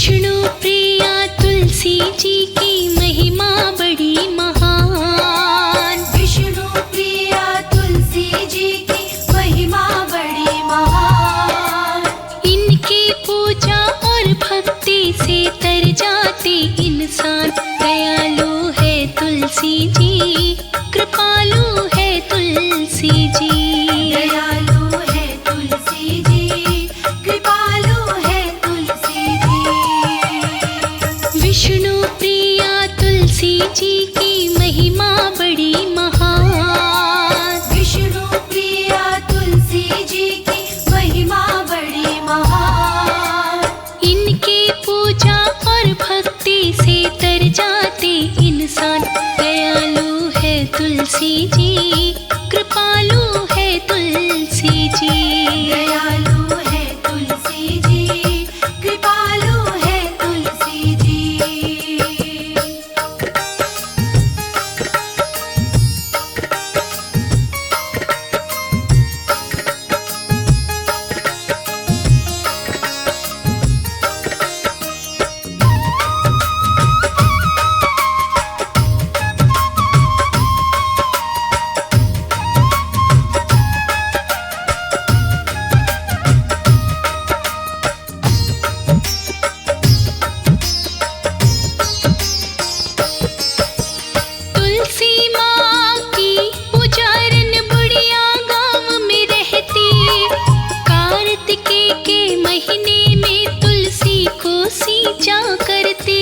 विष्णु प्रिया तुलसी जी की महिमा बड़ी महान। विष्णु प्रिया तुलसी जी की महिमा बड़ी महान। इनकी पूजा और भक्ति से तर जाते इंसान। दयालु है तुलसी जी, कृपालु है तुलसी जी। दयालु है तुलसी जी, कृपालु है तुलसी जी। विष्णु प्रिया तुलसी जी की महिमा बड़ी महान। विष्णु प्रिया तुलसी जी की महिमा बड़ी महान। इनकी पूजा और भक्ति से तर जाते इंसान। दयालु है तुलसी जी, कृपालु है तुलसी जी। दयालु है तुलसी जी, कृपालु है तुलसी जी। तुलसी माँ की पुजारन बुढ़िया गाँव में रहती। कार्तिके के महीने में तुलसी को सींचा करती।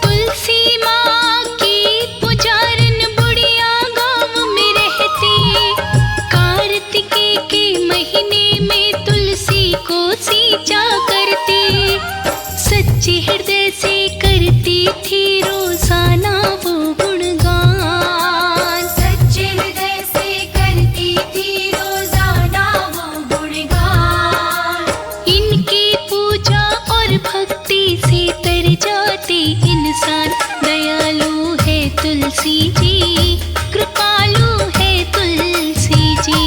तुलसी माँ की पुजारन बुढ़िया गाँव में रहती। कार्तिके के महीने में तुलसी को सींचा करती। सच्चे हृदय से करती थी रोजाना वो गुणगान। सच्चे हृदय से करती थी रोजाना वो गुणगान। इनकी पूजा और भक्ति से तर जाते इंसान। दयालु है तुलसी जी, कृपालु है तुलसी जी।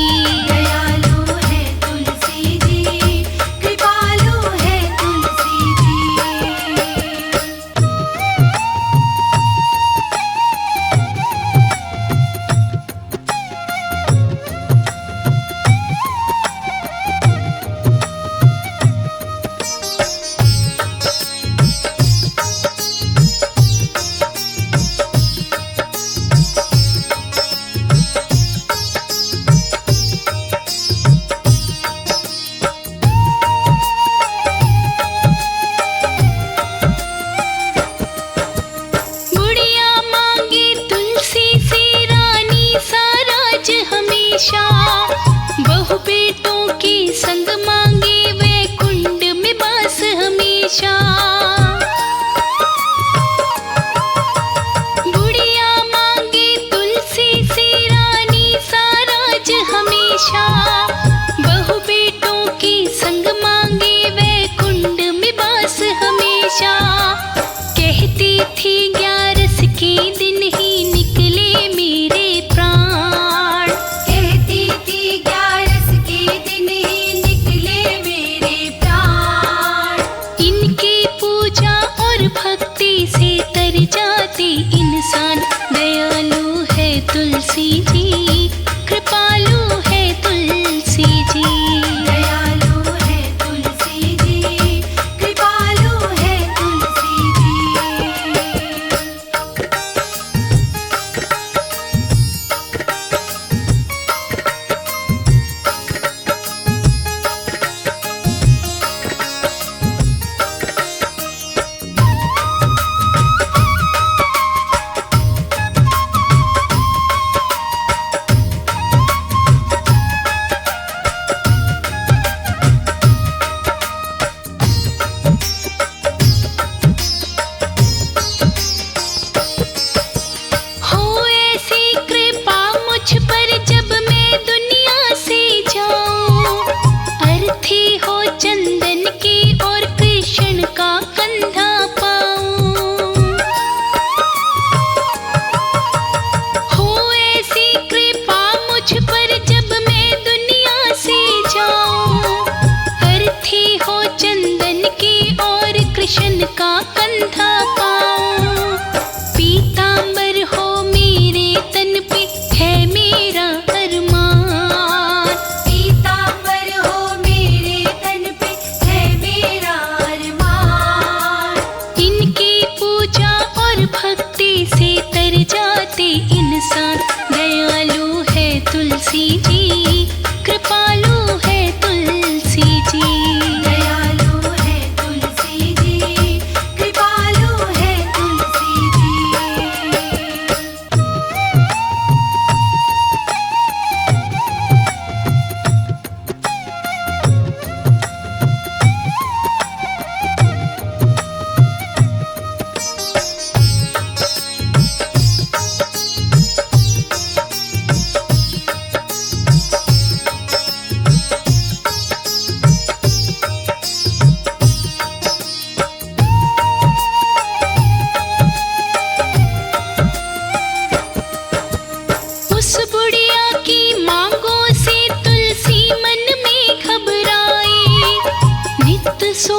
दयालु है तुलसी जी, कृपालु है तुलसी जी। बुढ़िया मांगे तुलसी से रानी साराज हमेशा। बहु बेटों के संग मांगे वे कुंड में बास हमेशा। बुढ़िया मांगे तुलसी से रानी साराज हमेशा। बहु बेटों के संग मांगे वे कुंड में बास हमेशा। कहती थी 11 के दिन ही निकले मेरे प्राण। कहती थी 11 के दिन ही निकले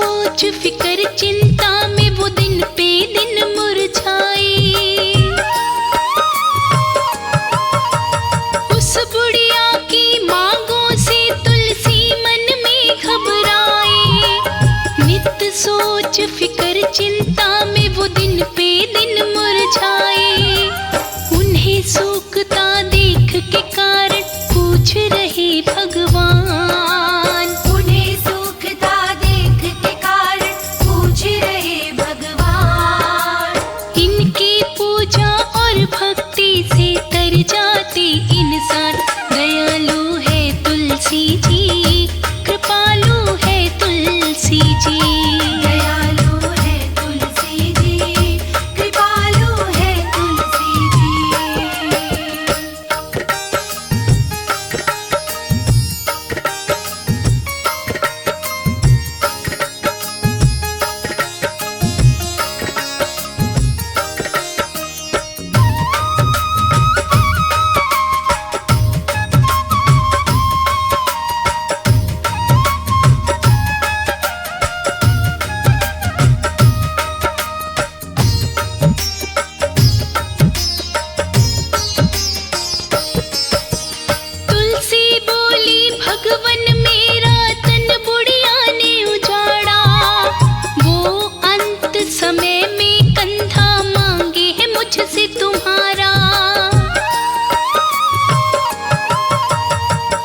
सोच फिकर चिंता में वो दिन पे दिन मुरझाए। उस बुढ़िया की मांगों से तुलसी मन में घबराए। नित सोच फिकर चिंता में वो दिन पे दिन मुरझाए। उन्हें सूखता देख के कारण पूछ रहे भगवान। उन्हें सूखता देख के कारण पूछ रहे भगवान। इनकी पूजा और भक्ति से तर जाते इंसान। दयालु है तुलसी जी, कृपालु है तुलसी जी। दयालु है तुलसी जी, कृपालु है तुलसी जी। तुलसी बोली भगवन मेरा तन बुढ़िया ने उजाड़ा। वो अंत समय में कंधा मांगे है मुझसे तुम्हारा।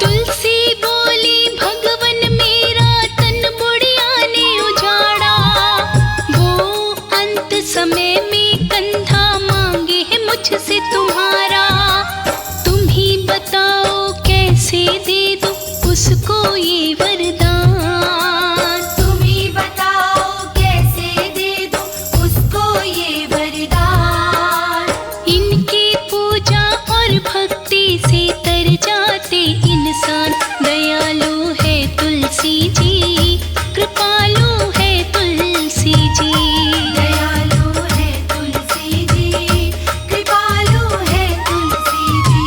तुलसी बोली भगवन मेरा तन बुढ़िया ने उजाड़ा। वो अंत समय में कंधा मांगे है मुझसे तुम्हारा। तुम ही बताओ कैसे दे दूं उसको ये वरदान। तुम ही बताओ कैसे दे दूं उसको ये वरदान। इनकी पूजा और भक्ति से तर जाते इंसान। दयालु है तुलसी जी, कृपालु है तुलसी जी। दयालु है तुलसी जी, कृपालु है तुलसी जी।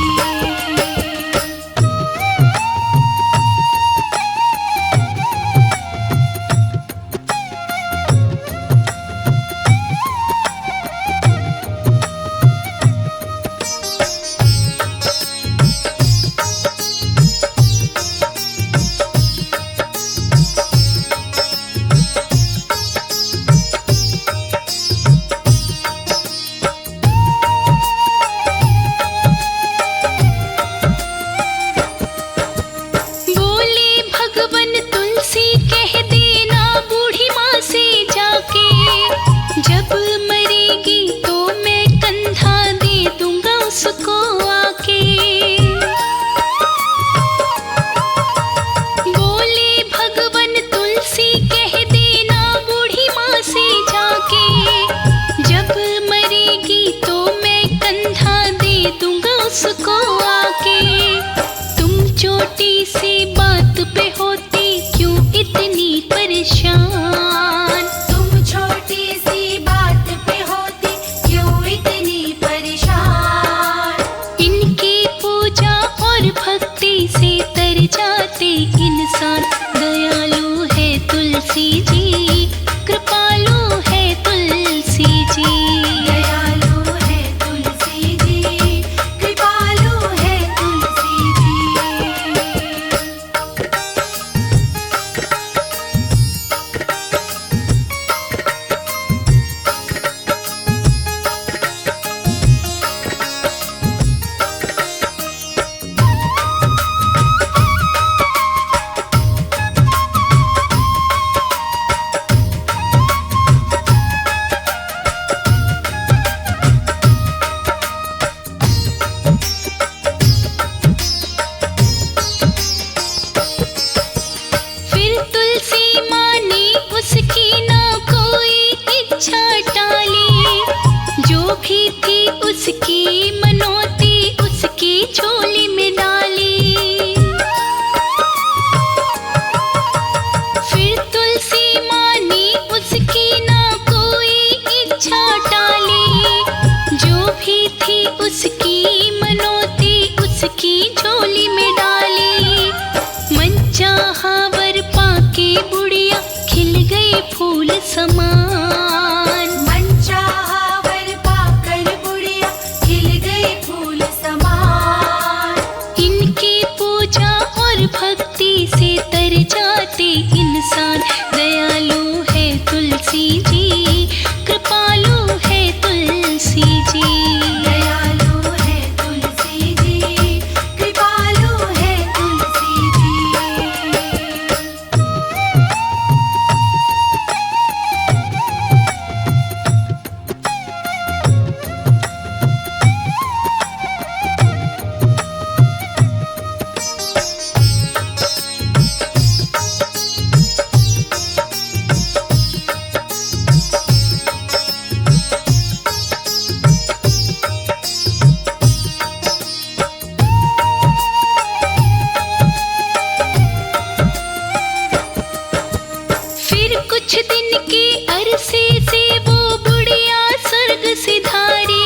तर जाते इंसान। दयालु है तुलसी जी, कृपालु है तुलसी जी। दयालु है तुलसी जी, कृपालु है तुलसी जी। फिर कुछ दिन के अरसे से वो बुढ़िया स्वर्ग सिधारी।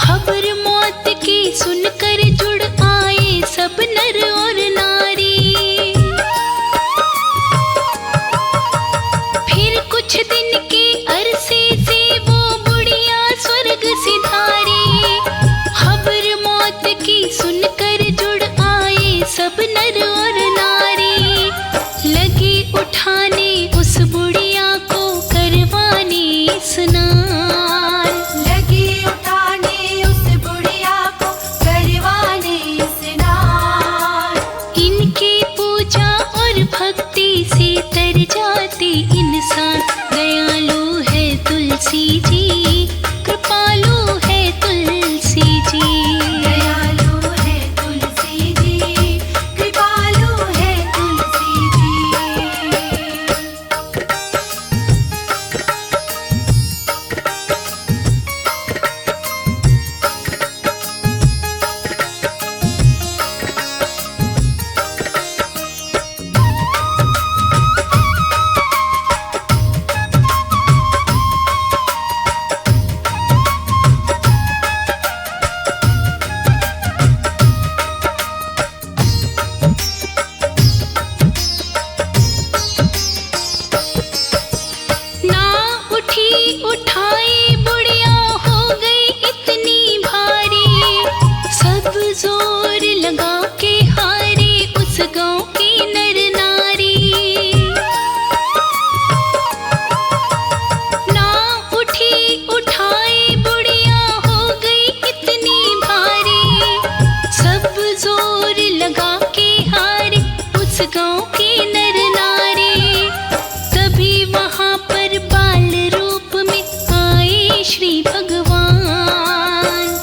खबर मौत की सुनकर जुड़ आए सब नर और नारी। फिर कुछ दिन के अरसे से वो बुढ़िया स्वर्ग सिधारी। खबर मौत की सुनकर जुड़ आए सब नर और नारी। लगी उठाने उस बुढ़िया को करवाने स्नान। लगी उठाने उस बुढ़िया को करवाने स्नान। इनकी पूजा और भक्ति से तर जाते इंसान। दयालु है तुलसी जी, कृपालु है तुलसी जी। दयालु है तुलसी जी, कृपालु है तुलसी जी। ना उठी उठाए बुढ़िया हो गई इतनी भारी। सब जोर लगा के हारे उस गांव की नर नारी। ना उठी उठाए बुढ़िया हो गई इतनी भारी। सब जोर लगा के हारे उस गांव की नर नारी। तभी वहां पर बाल रूप में आए श्री भगवान।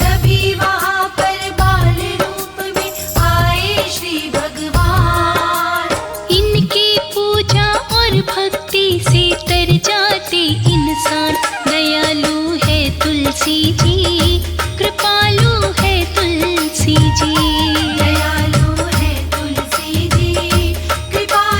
तभी वहां पर बाल रूप में आए श्री भगवान। इनकी पूजा और भक्ति से तर जाते इंसान। दयालु है तुलसी जी, कृपालु है तुलसी जी। दयालु है तुलसी जी, कृपालु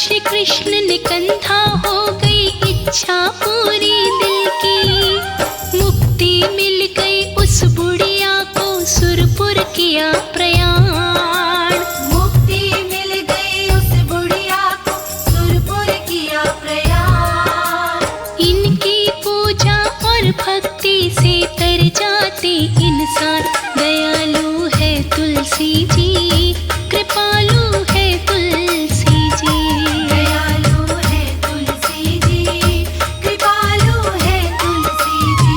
श्री कृष्ण ने कंधा हो गई इच्छा पूरी दिल की। मुक्ति मिल गई उस बुढ़िया को, सुरपुर किया प्रयाण। मुक्ति मिल गई उस बुढ़िया को, सुरपुर किया प्रयाण। इनकी पूजा और भक्ति से तर जाते इंसान। दयालु है तुलसी जी, कृपालु है तुलसी जी। दयालु है तुलसी जी, कृपालु है तुलसी जी।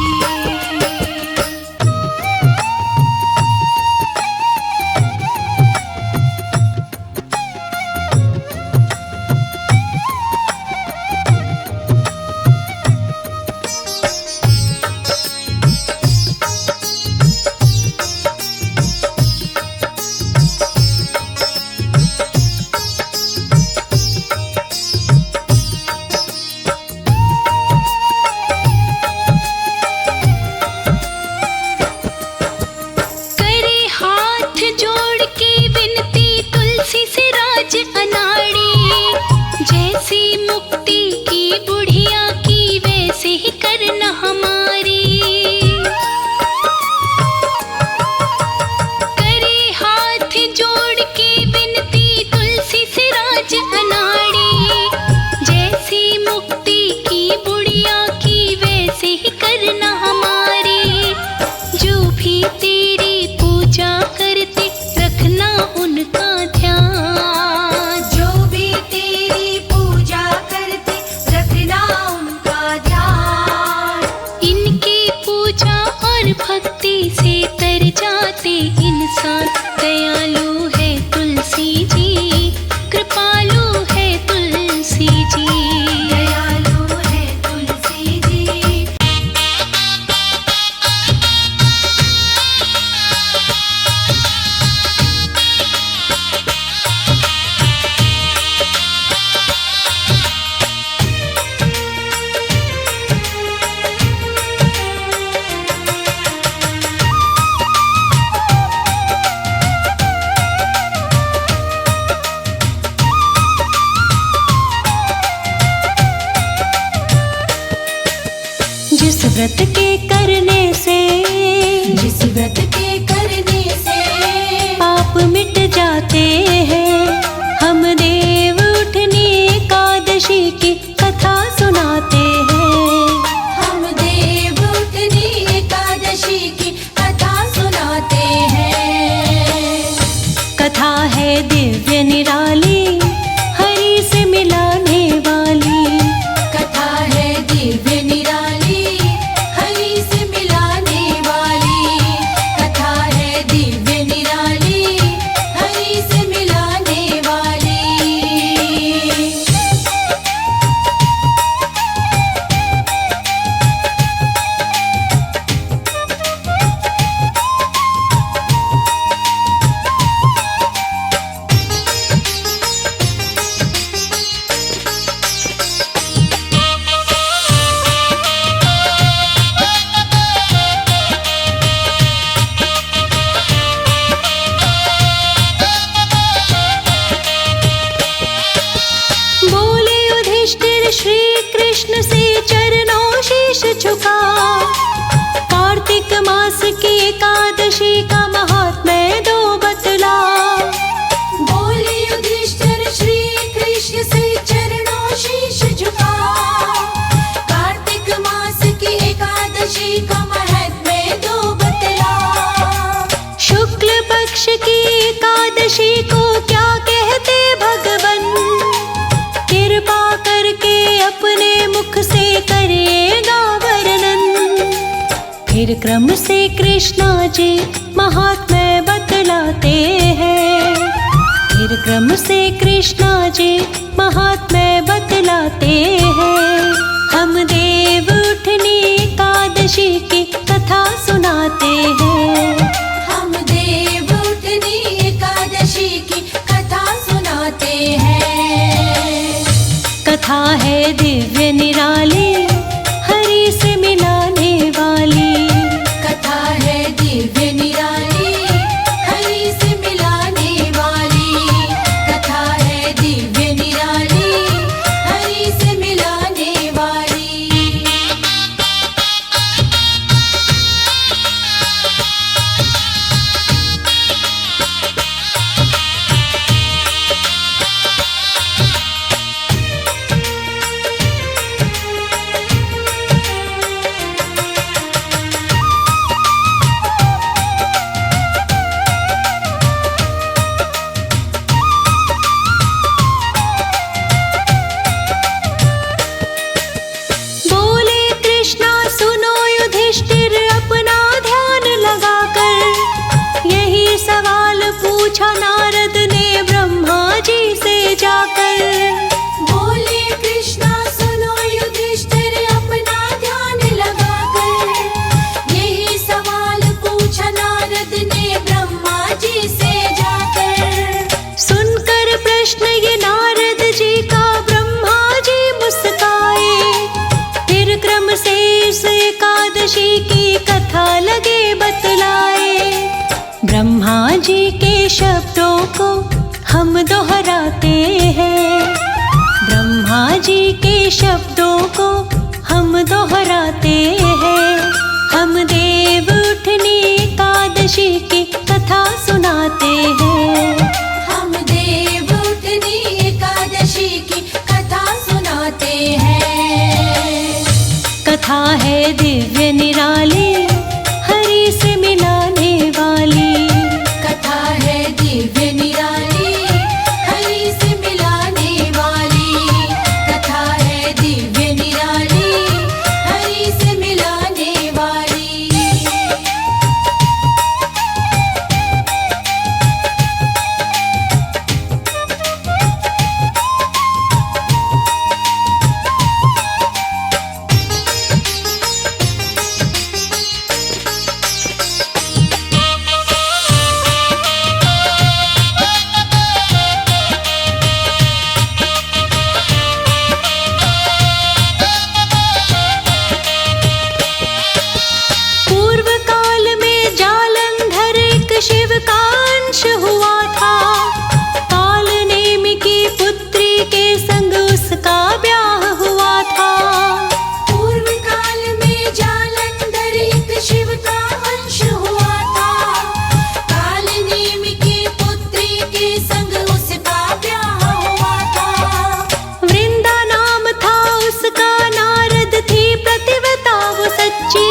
करे हाथ जोड़ के विनती तुलसी से राज अनाड़ी। जैसी मुक्ति की बुढ़िया की, वैसे ही करना हमारी। करे हाथ जोड़ के विनती तुलसी से राज अनाड़ी। जैसी मुक्ति की बुढ़िया की, वैसे ही करना हमारी। जो भी तेरी पूजा करते, रखना उनका ध्यान। जो भी तेरी पूजा करते, रखना उनका ध्यान। इनकी पूजा और भक्ति से तर जाते इंसान। दयालु है तुलसी जी, कृपालु है तुलसी जी। दयालु है तुलसी जी। जिस व्रत के करने से, जिस व्रत के करने से पाप मिट जाते हैं, हम देव उठनी एकादशी की कथा सुनाते हैं। हम देव उठनी एकादशी की कथा सुनाते हैं। कथा है दिव्य निराली, हरि से मिलाने वाली। कथा है दिव्य निराली, हरि से मिलाने वाली। कथा है दिव्य निराली, हरि से मिलाने वाली। बोले युधिष्ठिर श्री कृष्ण से चरणों शीश झुका। कार्तिक मास की एकादशी का महात्म्य दो बतला। बोले युधिष्ठिर श्री कृष्ण से चरणों शीश झुका। कार्तिक मास की एकादशी का महत्म्य दो बतला। शुक्ल पक्ष की एकादशी को क्या कहते भगवन, कृपा करके अपने मुख से करिएगा वर्णन। फिर क्रम से कृष्णा जी महात्म्य बतलाते हैं। फिर क्रम से कृष्णा जी महात्म्य बतलाते हैं। हम देव उठनी एकादशी की कथा सुनाते हैं। हम देव उठनी एकादशी की कथा सुनाते हैं। कथा है दिव्य निराली, हरि से मिलाने वाली। कथा है दिव्य निराली, हरि से मिलाने वाली। कथा है दिव्य निराली, जी से जाकर। बोले कृष्णा सुनो युधिष्ठिर अपना ध्यान लगाकर, यही सवाल पूछा नारद ने ब्रह्मा जी से जाकर। सुनकर प्रश्न ये नारद जी का ब्रह्मा जी मुस्काए, फिर क्रम से इस एकादशी की कथा लगे बतलाए। ब्रह्मा जी के शब्दों को हम दोहराते हैं, ब्रह्मा जी के शब्दों को हम दोहराते हैं। हम देव उठनी एकादशी की कथा सुनाते हैं, हम देव उठनी एकादशी की कथा सुनाते हैं। कथा है दिव्य निराली, हरि से मिलाने वाली। कथा है दिव्य निराली, हरि से मिलाने वाली। कथा है दिव्य निराली, हरि से मिलाने वाली। पूर्व काल में जालंधर एक शिव का अंश हुआ था, काल नेमि की पुत्री के संग उसका ब्याह हुआ था। पूर्व काल में जालंधर एक शिव का अंश हुआ था, काल नेमि की पुत्री के संग उसका ब्याह हुआ था। वृंदा नाम था उसका, नारद थी प्रतिव्रता वो सच्ची,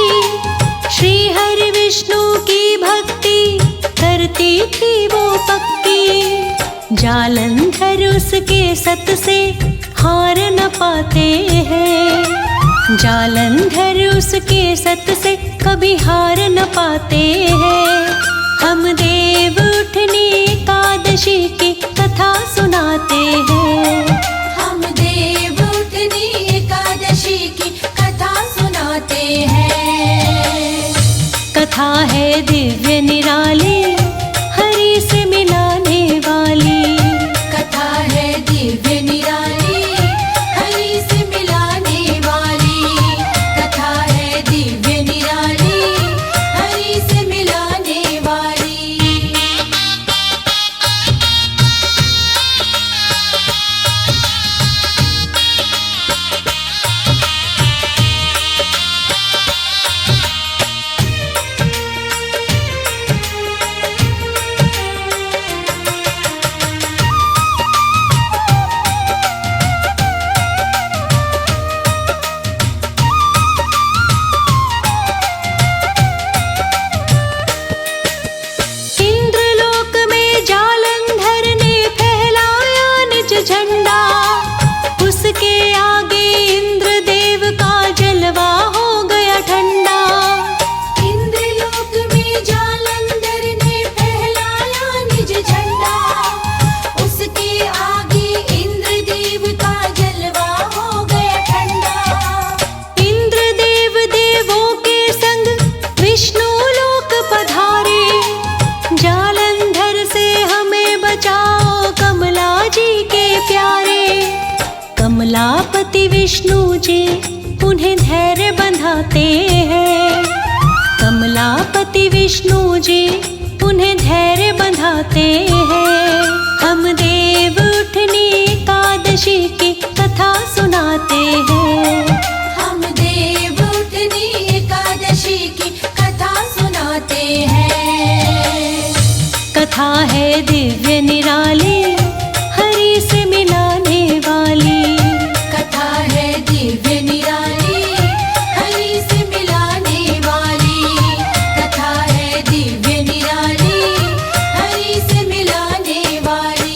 श्री हरि विष्णु की भक्ति करती थी वो पक्की। जालंधर उसके सत से हार न पाते हैं, जालंधर उसके सत से कभी हार न पाते हैं। हम देव उठनी एकादशी की कथा सुनाते हैं, हम देव उठनी एकादशी की कथा सुनाते हैं। कथा है दिव्य निराली, हरि से मिलाने वाली। कथा है दिव्य निराली, हरि से मिलाने वाली। कथा है दिव्य निराली, हरि से मिलाने वाली। इंद्रलोक में जालंधर ने फहलाया निज झंडा, उसके आगे इंद्रदेव का जलवा हो गया ठंडा। इंद्रलोक में जालंधर ने फहलाया निज झंडा, उसके आगे इंद्रदेव का जलवा हो गया ठंडा। इंद्रदेव देवों के संग विष्णु लोक पधारे, जालंधर से हमें बचाओ कमला जी के प्यारे। कमलापति विष्णु जी उन्हें धैर्य बंधाते हैं, कमलापति विष्णु जी उन्हें धैर्य बंधाते हैं। हम देव उठनी एकादशी की कथा सुनाते हैं, हम देव उठनी एकादशी की कथा सुनाते हैं। कथा है दिव्य निराली, हरि से मिलाने वाली। कथा है दिव्य निराली, हरि से मिलाने वाली। कथा है दिव्य निराली, हरि से मिलाने वाली।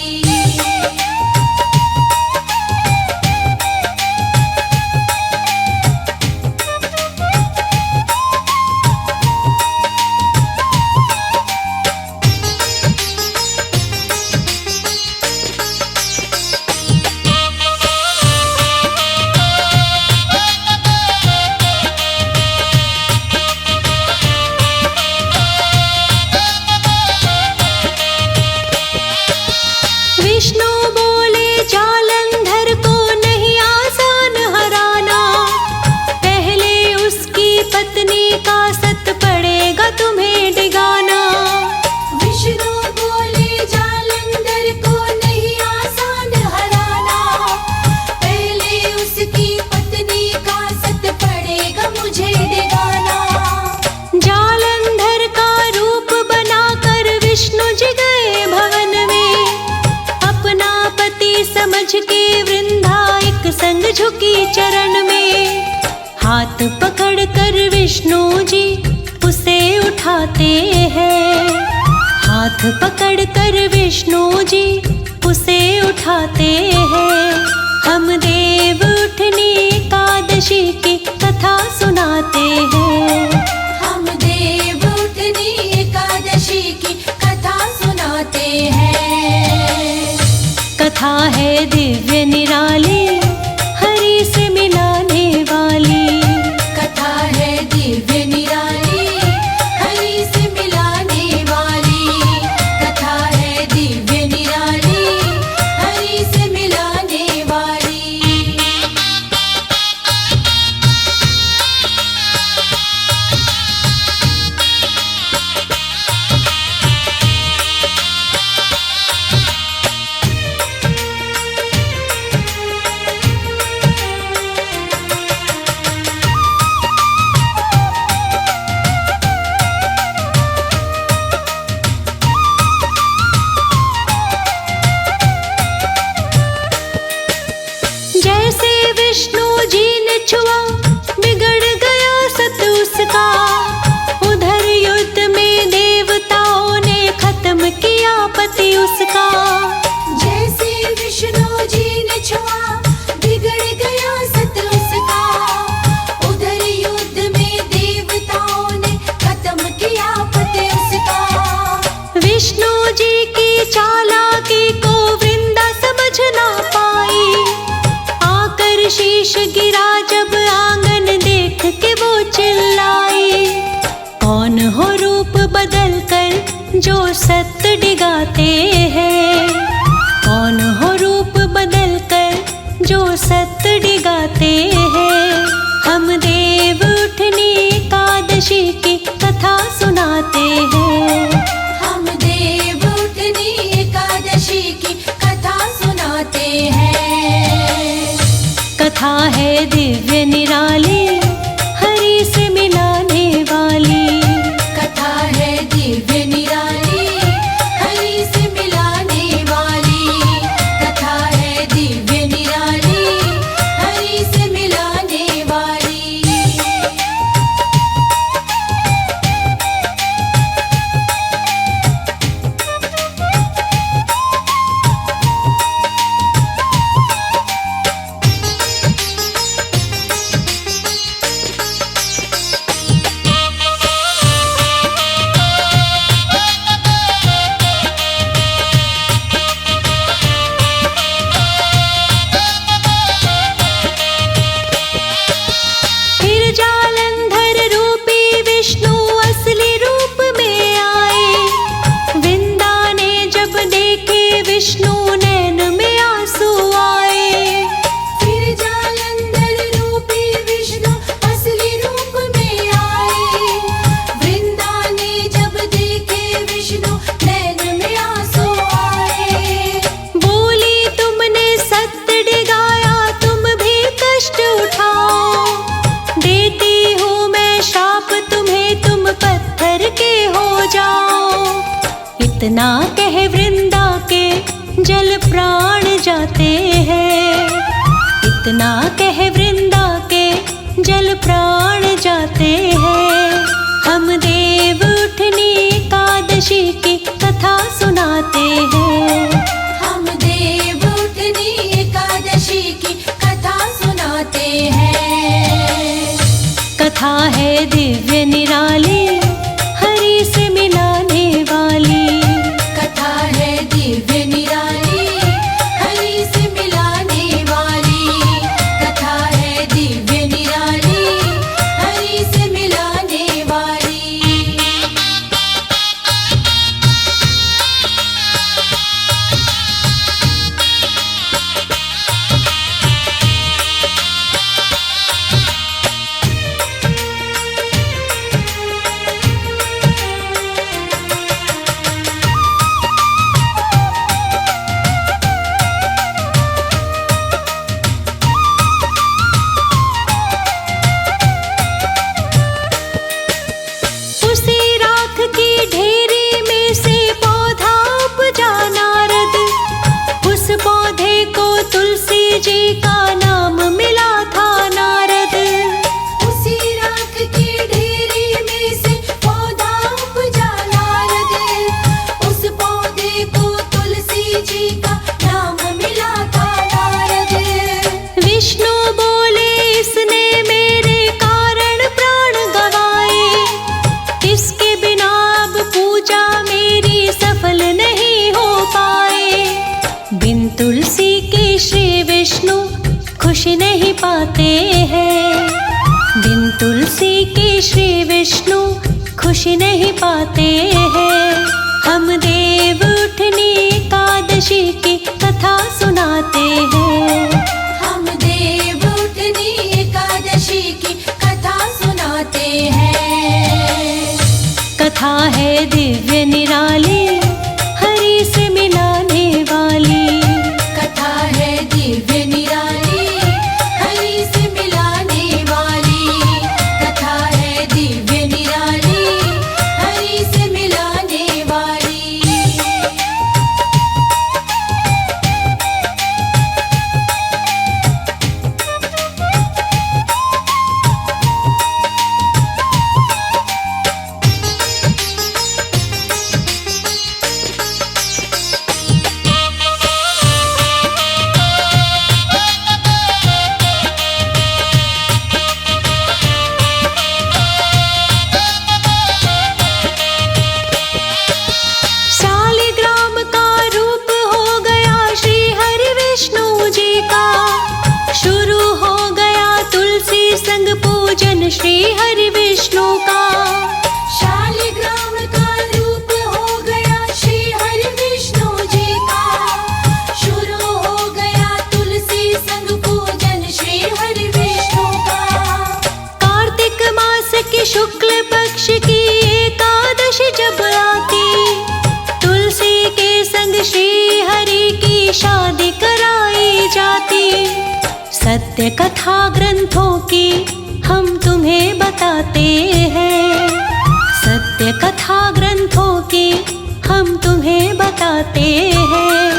झुकी चरण में। हाथ पकड़ कर विष्णु जी उसे उठाते हैं। हाथ पकड़ कर विष्णु जी उसे उठाते हैं। हम देव उठनी एकादशी की कथा सुनाते हैं। हम देव उठनी एकादशी की कथा सुनाते हैं। कथा है दिव्य निराली, हरि से मिलाने वाली। कथा है दिव्य निराली, हरि से मिलाने वाली। कथा है दिव्य निराली, हरि से मिलाने वाली। जैसे विष्णु जी ने छुआ बिगड़ गया सत उसका। उधर युद्ध में देवताओं ने खत्म किया पति उसका। जैसे विष्णु जी ने छुआ बिगड़ गया सत उसका। उधर युद्ध में देवताओं ने खत्म किया पति उसका। विष्णु जी की चालाकी को वृंदा समझ ना पाई। आकर शीश गिरा जब आंगन देख के वो चिल्लाई। कौन हो रूप बदल कर जो सत्य डिगाते हैं। कौन हो रूप बदल कर जो सत्य डिगाते हैं। हम देव उठनी एकादशी की कथा सुनाते हैं। हम देव उठनी एकादशी की कथा सुनाते हैं। कथा है दिव्य निराली, हरि से मिलाने वाली। कथा है दिव्य निराली, हरि से मिलाने वाली। कथा है दिव्य निराली, हरि से मिलाने वाली। फिर जालंधर रूपी विष्णु असली रूप में आए। वृंदा ने जब देखे विष्णु नैन में आंसू आए। फिर जालंधर रूपी विष्णु असली रूप में आए। वृंदा ने जब देखे विष्णु नैन में आंसू आए। बोली तुमने सत्य डिगाया, तुम भी कष्ट उठाओ। देती हूँ मैं शाप तुम्हें, तुम पत्थर के हो जाओ। इतना कह वृंदा के जल प्राण जाते हैं। इतना कह वृंदा के जल प्राण जाते हैं। हम देव उठनी एकादशी की कथा सुनाते हैं। हम देव उठनी एकादशी की कथा सुनाते हैं। कथा है दिव्य निराली, हरि से मिलाने वाली। कथा है दिव्य निराली, हरि से मिलाने वाली। कथा है दिव्य निराली, हरि से मिलाने वाली। जी का नाम मिला खुश नहीं पाते हैं। बिन तुलसी के श्री विष्णु खुश नहीं पाते हैं। हम देव उठनी एकादशी की कथा सुनाते हैं। हम देव उठनी एकादशी की कथा सुनाते हैं। कथा है दिव्य निराली, हरि से मिलाने वाली। कथा है दिव्य निराली, हरि से मिलाने वाली। कथा है दिव्य निराली, हरि से मिलाने वाली। शालिग्राम का रूप हो गया श्री हरि विष्णु जी का। शुरू हो गया तुलसी संग पूजन श्री हरि विष्णु का। शालिग्राम का रूप हो गया श्री हरि विष्णु जी का। शुरू हो गया तुलसी संग पूजन श्री हरि विष्णु का। कार्तिक मास की शुक्ल पक्ष की एकादशी जब आती, तुलसी के संग श्री हरि की शादी कराई जाती। सत्य कथा ग्रंथों की हम तुम्हें बताते हैं। सत्य कथा ग्रंथों की हम तुम्हें बताते हैं।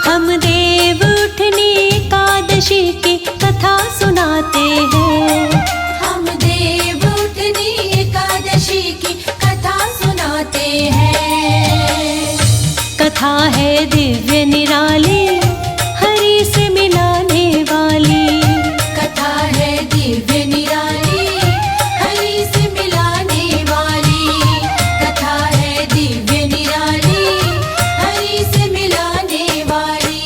हम देव उठनी एकादशी की कथा सुनाते हैं। हम देव उठनी एकादशी की कथा सुनाते हैं। कथा है दिव्य निराली, हरि से मिलाने वाली। कथा है दिव्य निराली, हरि से मिलाने वाली। कथा है दिव्य निराली, हरि से मिलाने वाली।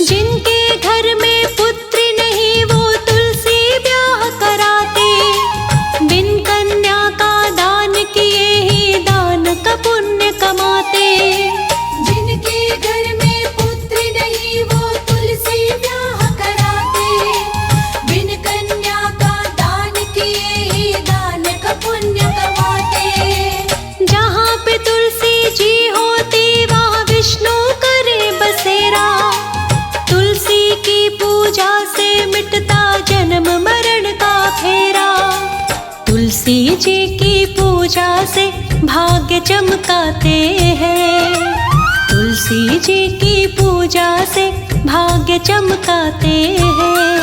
जिनके घर में पुत्र नहीं वो तुलसी ब्याह कराते। बिन कन्या का दान किए ही दान का पुण्य कमाते। जिनके घर में पुत्र नहीं वो तुलसी ब्याह कराते। बिन कन्या का दान किए ही दान का पुण्य कमाते। जहाँ पे तुलसी जी होती वहाँ विष्णु करे बसेरा। तुलसी की पूजा से मिटता जन्म मरण का फेरा। तुलसी जी की पूजा से भाग्य चमकाते हैं। तुलसी जी की पूजा से भाग्य चमकाते हैं।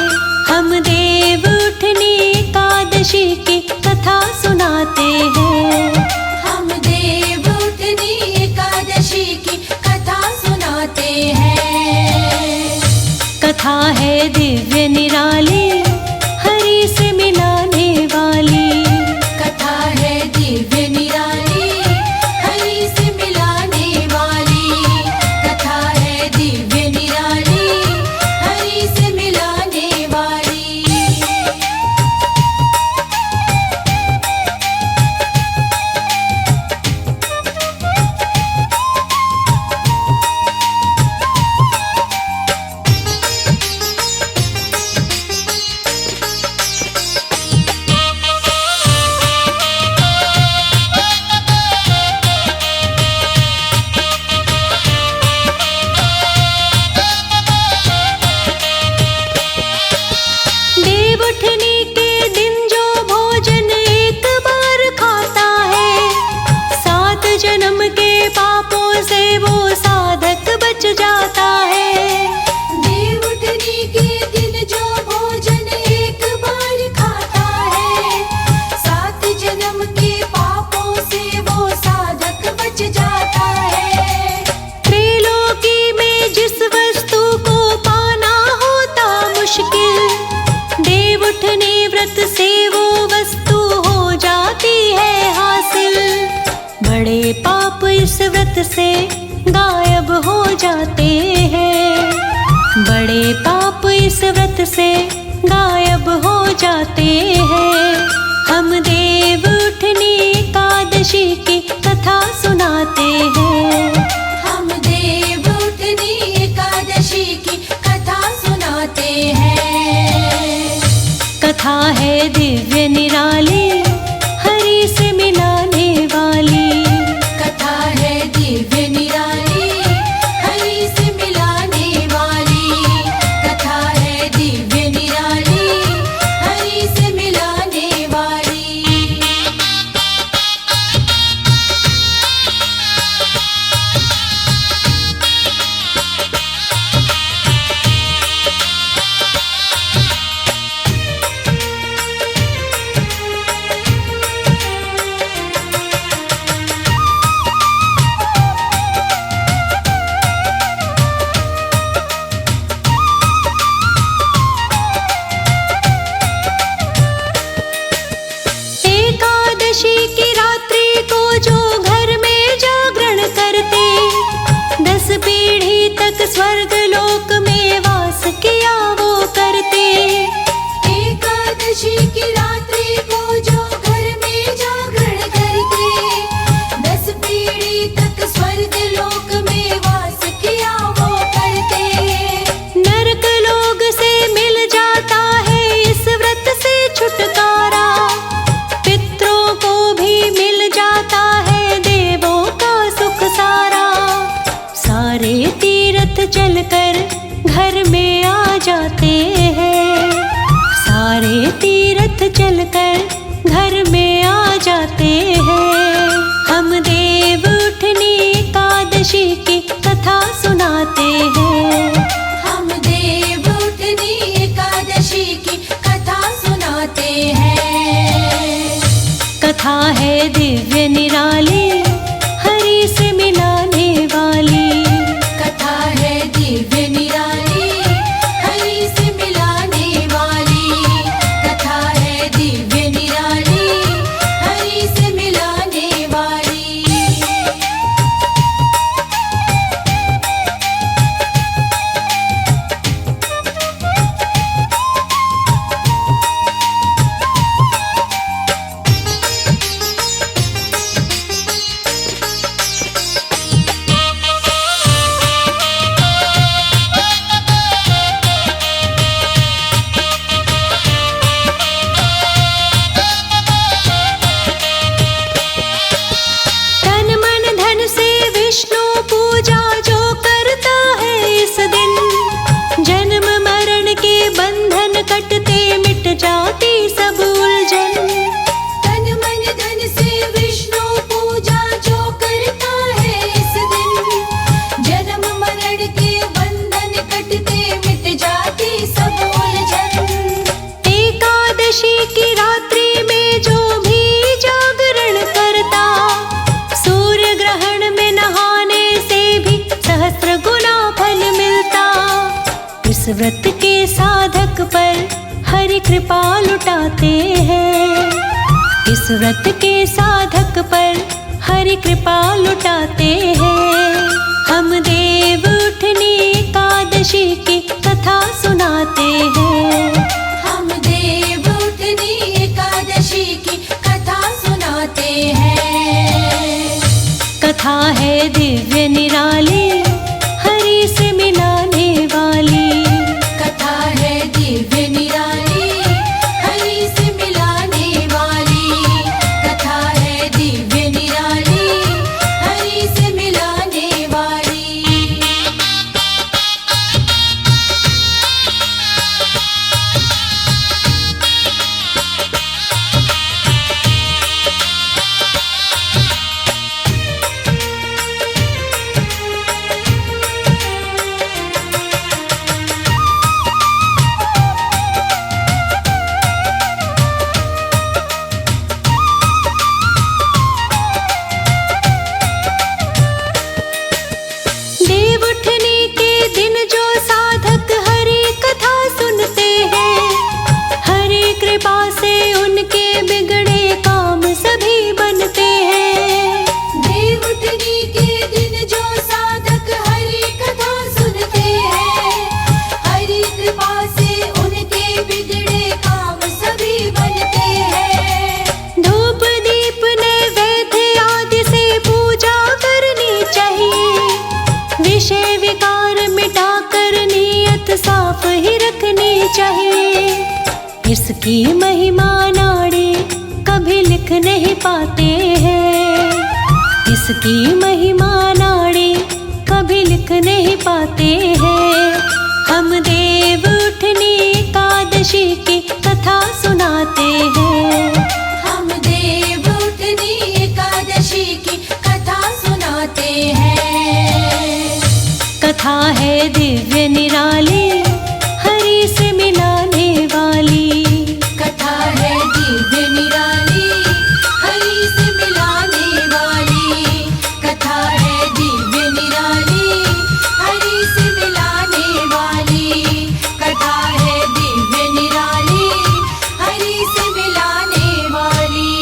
हम देव उठनी एकादशी की कथा सुनाते हैं। हम देव उठनी एकादशी की कथा सुनाते हैं। कथा है दिव्य निराली, हरि से मिलाने वाली। कथा है दिव्य निराली, हरि से मिलाने वाली। कथा है दिव्य निराली, हरि से मिलाने वाली। उठने व्रत से वो वस्तु हो जाती है हासिल। बड़े पाप इस व्रत से गायब हो जाते हैं। बड़े पाप इस व्रत से गायब हो जाते हैं। हम देव उठनी एकादशी की कथा सुनाते हैं। हम देव उठनी एकादशी की कथा सुनाते हैं। कथा है दिव्य निराली, हरि से मिलाने वाली। कथा है दिव्य निराली, हरि से मिलाने वाली। कथा है दिव्य निराली, हरि से मिलाने वाली। एकादशी की रात्रि को जो घर में जागरण करते, 10 पीढ़ी तक स्वर्ग लोक में वास किया वो करते। एकादशी की रात्रि को जो घर में जागरण करते, 10 पीढ़ी तक स्वर्ग लोक में वास किया वो करते। नरक लोक से मिल जाता है इस व्रत से छुटकारा। पितरों को भी मिल जाता है देवों का सुख सारा। सारे तीर्थ चलकर घर में आ जाते हैं। सारे तीर्थ चलकर घर में आ जाते हैं। हम देव उठनी एकादशी की कथा सुनाते हैं। हम देव उठनी एकादशी की कथा सुनाते हैं। कथा है दिव्य निराली, हरि से मिलाने वाली। कथा है दिव्य निराली, हरि से मिलाने वाली। कथा है दिव्य निराली, हरि से मिलाने वाली। तन मन धन से विष्णु पूजा जो करता है इस दिन, जन्म मरण के बंधन कटते मिट जाती सब उलझन। तन मन धन से विष्णु पूजा जो करता है इस दिन, जन्म मरण के बंधन कटते मिट जाती सब उलझन। एकादशी की रात्रि में जो भी जागरण करता, सूर्य ग्रहण में नहाने से भी सहस्त्र गुना फल मिलता। इस व्रत के साधक पर हरि कृपा लुटाते हैं। इस व्रत के साधक पर हरि कृपा लुटाते हैं। हम देव उठनी एकादशी की कथा सुनाते हैं। हम देव उठनी एकादशी की कथा सुनाते हैं। कथा है दिव्य निराली, हरि से मिलाने वाली। कथा है दिव्य निराली, हरि से मिलाने वाली। कथा है दिव्य निराली, हरि से मिलाने वाली। चाहिए। इसकी महिमा नाड़ी कभी लिख नहीं पाते हैं। इसकी महिमा नाड़ी कभी लिख नहीं पाते हैं। हम देव उठनी एकादशी की कथा सुनाते हैं। हम देव उठनी एकादशी की कथा सुनाते हैं। कथा है दिव्य निराली, हरि से मिलाने वाली। कथा है दिव्य निराली, हरि से मिलाने वाली। कथा है दिव्य निराली, हरि से मिलाने वाली। कथा है दिव्य निराली, हरि से मिलाने वाली।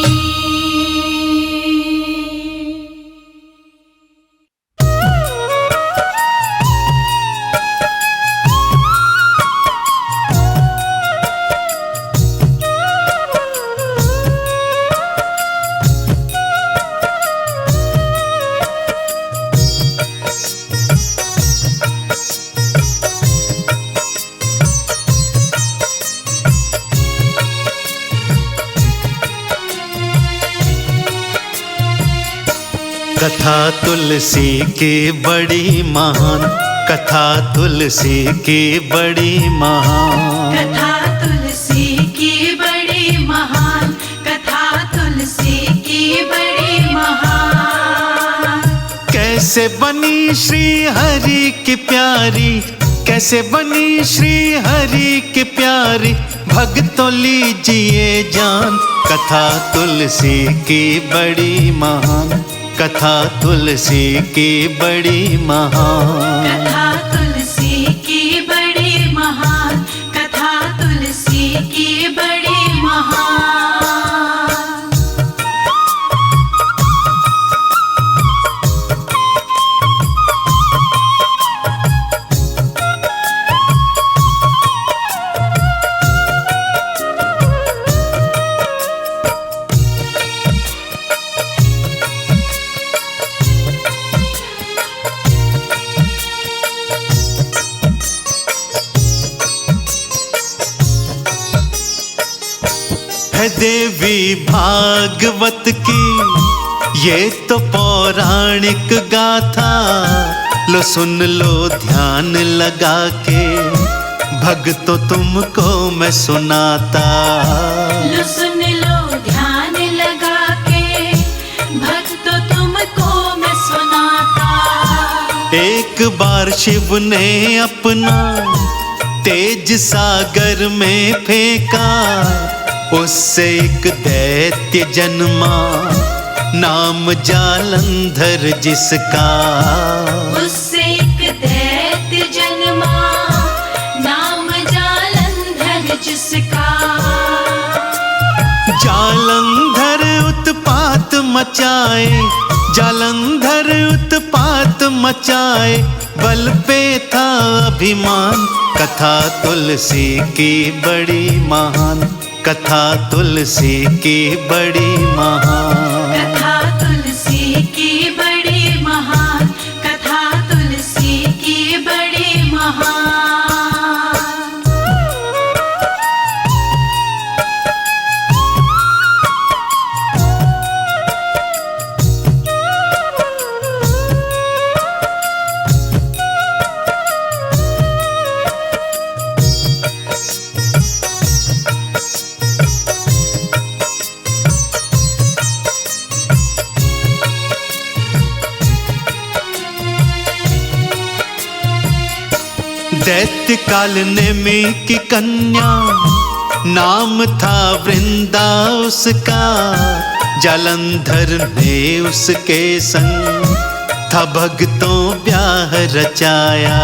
कथा तुलसी की बड़ी महान, कथा तुलसी की बड़ी महान। कथा तुलसी की बड़ी महान, कथा तुलसी की बड़ी महान। कैसे बनी श्री हरि की प्यारी, कैसे बनी श्री हरि की प्यारी, भक्तों लीजिए जान। कथा तुलसी की बड़ी महान, कथा तुलसी की बड़ी महान। कथा तुलसी की बड़ी महान, कथा तुलसी की बड़ी महान। है देवी भागवत की ये तो पौराणिक गाथा। लो सुन लो ध्यान लगा के, भक्तों तुमको मैं सुनाता। लो सुन लो ध्यान लगा के, भक्तों तुमको मैं सुनाता। एक बार शिव ने अपना तेज सागर में फेंका, उससे एक दैत्य जन्मा, नाम जालंधर जिसका। उससे एक दैत्य जन्मा, नाम जालंधर जिसका। जालंधर उत्पात मचाए, जालंधर उत्पात मचाए, बल पे था अभिमान। कथा तुलसी की बड़ी महान, कथा तुलसी की बड़ी महान। कथा तुलसी की बड़ी महान, कथा तुलसी की बड़ी महान। दैत्य काल नेमि की कन्या, नाम था वृंदा उसका। जालंधर ने उसके संग था भक्तों ब्याह रचाया।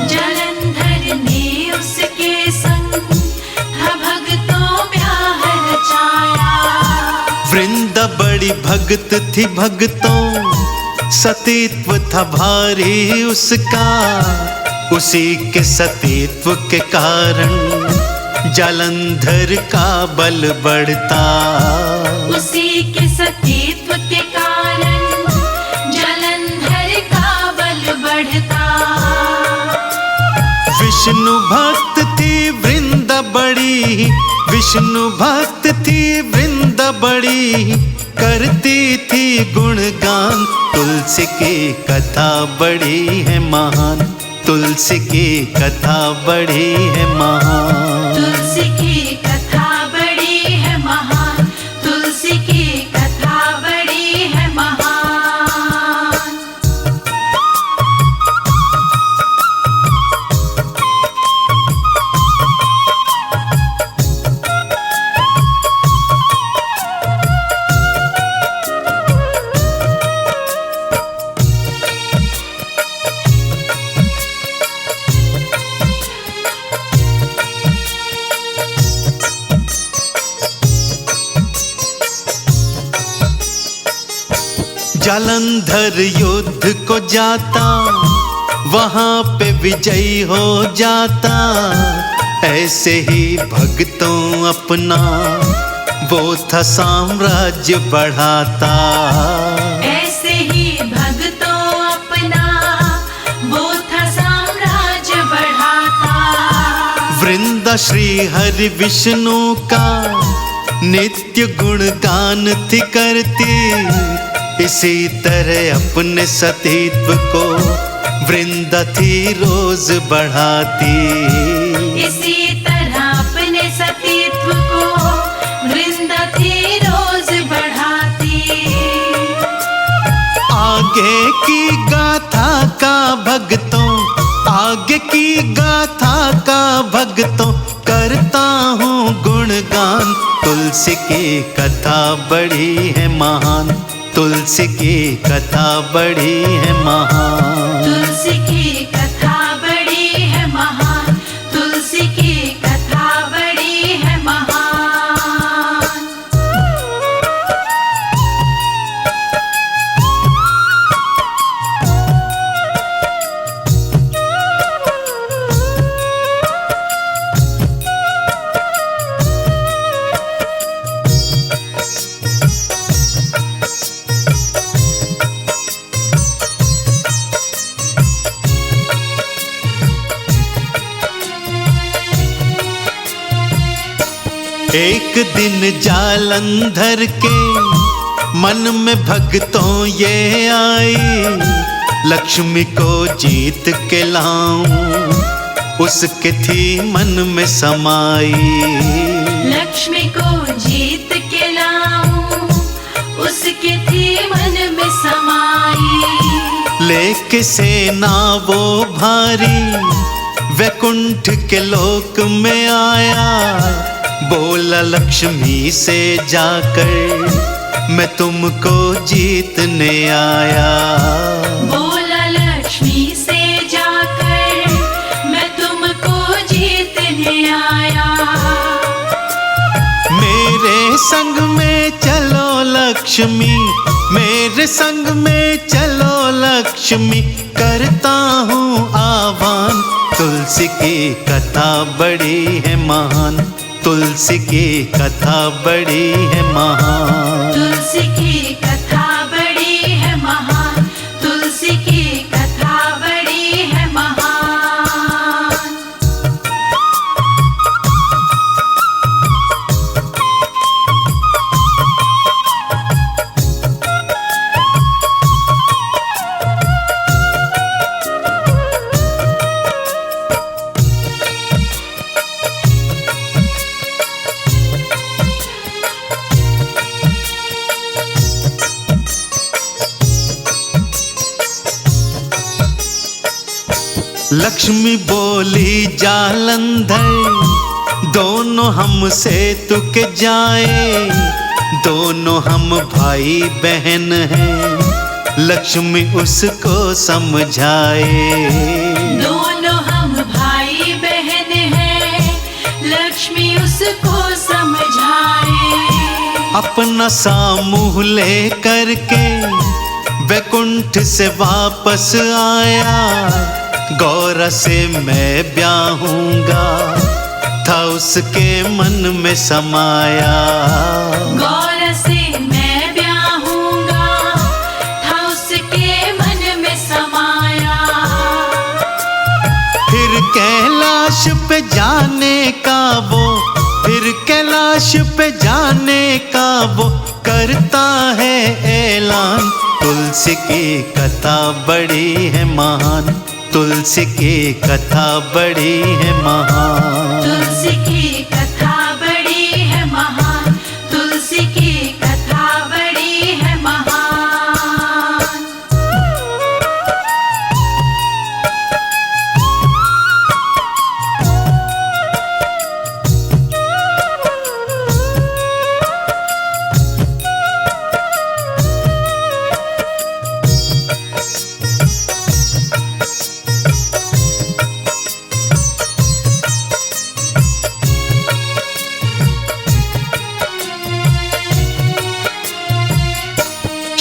जालंधर ने उसके संग था भक्तों ब्याह रचाया। वृंदा बड़ी भक्त थी भक्तों, सतीत्व था भारी उसका। उसी के सतीत्व के कारण जालंधर का बल बढ़ता। उसी के सतीत्व के कारण जालंधर का बल बढ़ता। विष्णु भक्त थी वृंदा वृंदा बड़ी विष्णु भक्त थी, वृंदा बड़ी करती थी गुणगान। तुलसी की कथा बड़ी है महान, तुलसी की कथा बड़ी है महान। तुलसी की कथा बड़ी है महान, तुलसी की कथा बड़ी है महान। जालंधर युद्ध को जाता, वहां पे विजयी हो जाता। ऐसे ही भक्तों अपना वो था साम्राज्य बढ़ाता। ऐसे ही भक्तों अपना वो था साम्राज्य बढ़ाता। वृंदा श्री हरि विष्णु का नित्य गुणगान थी करती। इसी तरह अपने सतीत्व को वृंदा थी रोज बढ़ाती। इसी तरह अपने सतीत्व को वृंदा थी रोज बढ़ाती। आगे की गाथा का भक्तों, आगे की गाथा का भक्तों करता हूँ गुणगान। तुलसी की कथा बड़ी है महान, तुलसी की कथा बड़ी है महान। तुलसी की कथा बड़ी है महान, तुलसी की कथा बड़ी है महान। एक दिन जालंधर के मन में भक्तों ये आई, लक्ष्मी को जीत के लाऊं उसके थी मन में समाई। लक्ष्मी को जीत के लाऊं उसके थी मन में समाई। लेके सेना वो भारी वैकुंठ के लोक में आया। बोला लक्ष्मी से जाकर मैं तुमको जीतने आया। बोला लक्ष्मी से जाकर मैं तुमको जीतने आया। मेरे संग में चलो लक्ष्मी, मेरे संग में चलो लक्ष्मी, करता हूँ आह्वान। तुलसी की कथा बड़ी है महान, तुलसी की कथा बड़ी है महान। तुलसी की कथा बड़ी है महान, तुलसी की कथा बड़ी है महान। लक्ष्मी बोली जालंधर, दोनों हमसे तुक जाए, दोनों हम भाई बहन हैं, लक्ष्मी उसको समझाए। दोनों हम भाई बहन हैं, लक्ष्मी उसको समझाए। अपना सामूह ले करके वैकुंठ से वापस आया। गौरा से मैं ब्याहूंगा था उसके मन में समाया। गौरा से मैं ब्याहूंगा था उसके मन में समाया। फिर कैलाश पे जाने का वो, फिर कैलाश पे जाने का वो करता है ऐलान। तुलसी की कथा बड़ी है महान, तुलसी की कथा बड़ी है महान। तुलसी की कथा बड़ी है महान, तुलसी की कथा बड़ी है महान।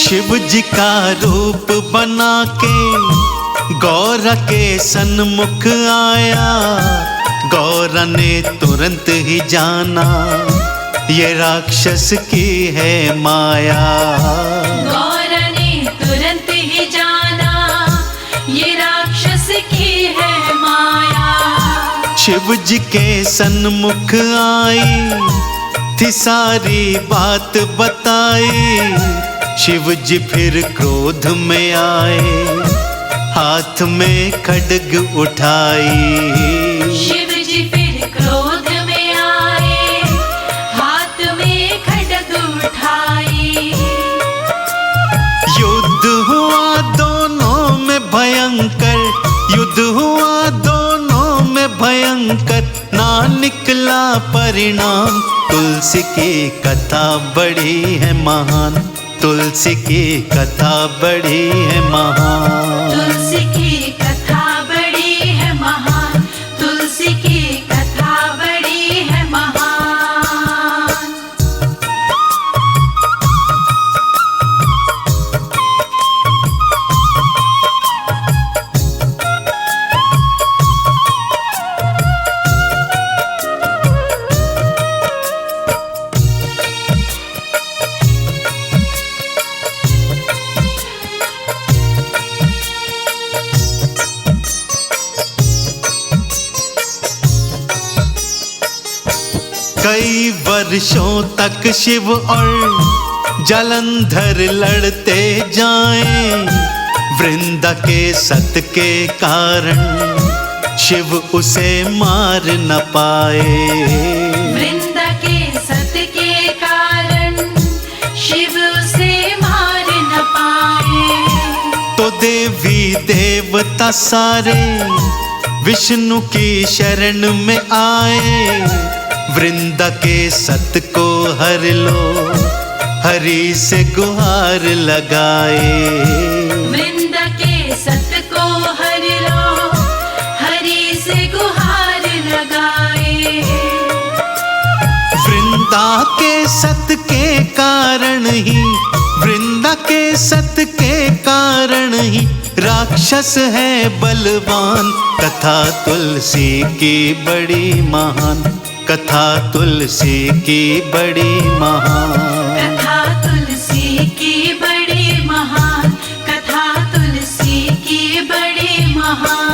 शिव जी का रूप बना के गौरा के सन्मुख आया। गौरा ने तुरंत ही जाना ये राक्षस की है माया। गौरा ने तुरंत ही जाना ये राक्षस की है माया। शिव जी के सन्मुख आई थी सारी बात बताई। शिव जी फिर क्रोध में आए, हाथ में खड्ग उठाई। शिव जी फिर क्रोध में आए, हाथ में खड्ग उठाई। युद्ध हुआ दोनों में भयंकर, युद्ध हुआ दोनों में भयंकर, ना निकला परिणाम। तुलसी की कथा बड़ी है महान, तुलसी की कथा बड़ी है महान। तुलसी की कथा बड़ी है महान, तुलसी की कथा बड़ी है महान। कई वर्षों तक शिव और जालंधर लड़ते जाएं। वृंदा के सत के कारण शिव उसे मार न पाए। वृंदा के सत के कारण शिव उसे मार न पाए। तो देवी देवता सारे विष्णु की शरण में आए। वृंदा के सत को हर लो, हरि से गुहार लगाए। वृंदा के सत को हर लो, हरि से गुहार लगाए। वृंदा के सत के कारण ही, वृंदा के सत के कारण ही राक्षस है बलवान। कथा तुलसी की बड़ी महान, कथा तुलसी की बड़ी महान। कथा तुलसी की बड़ी महान, कथा तुलसी की बड़ी महान।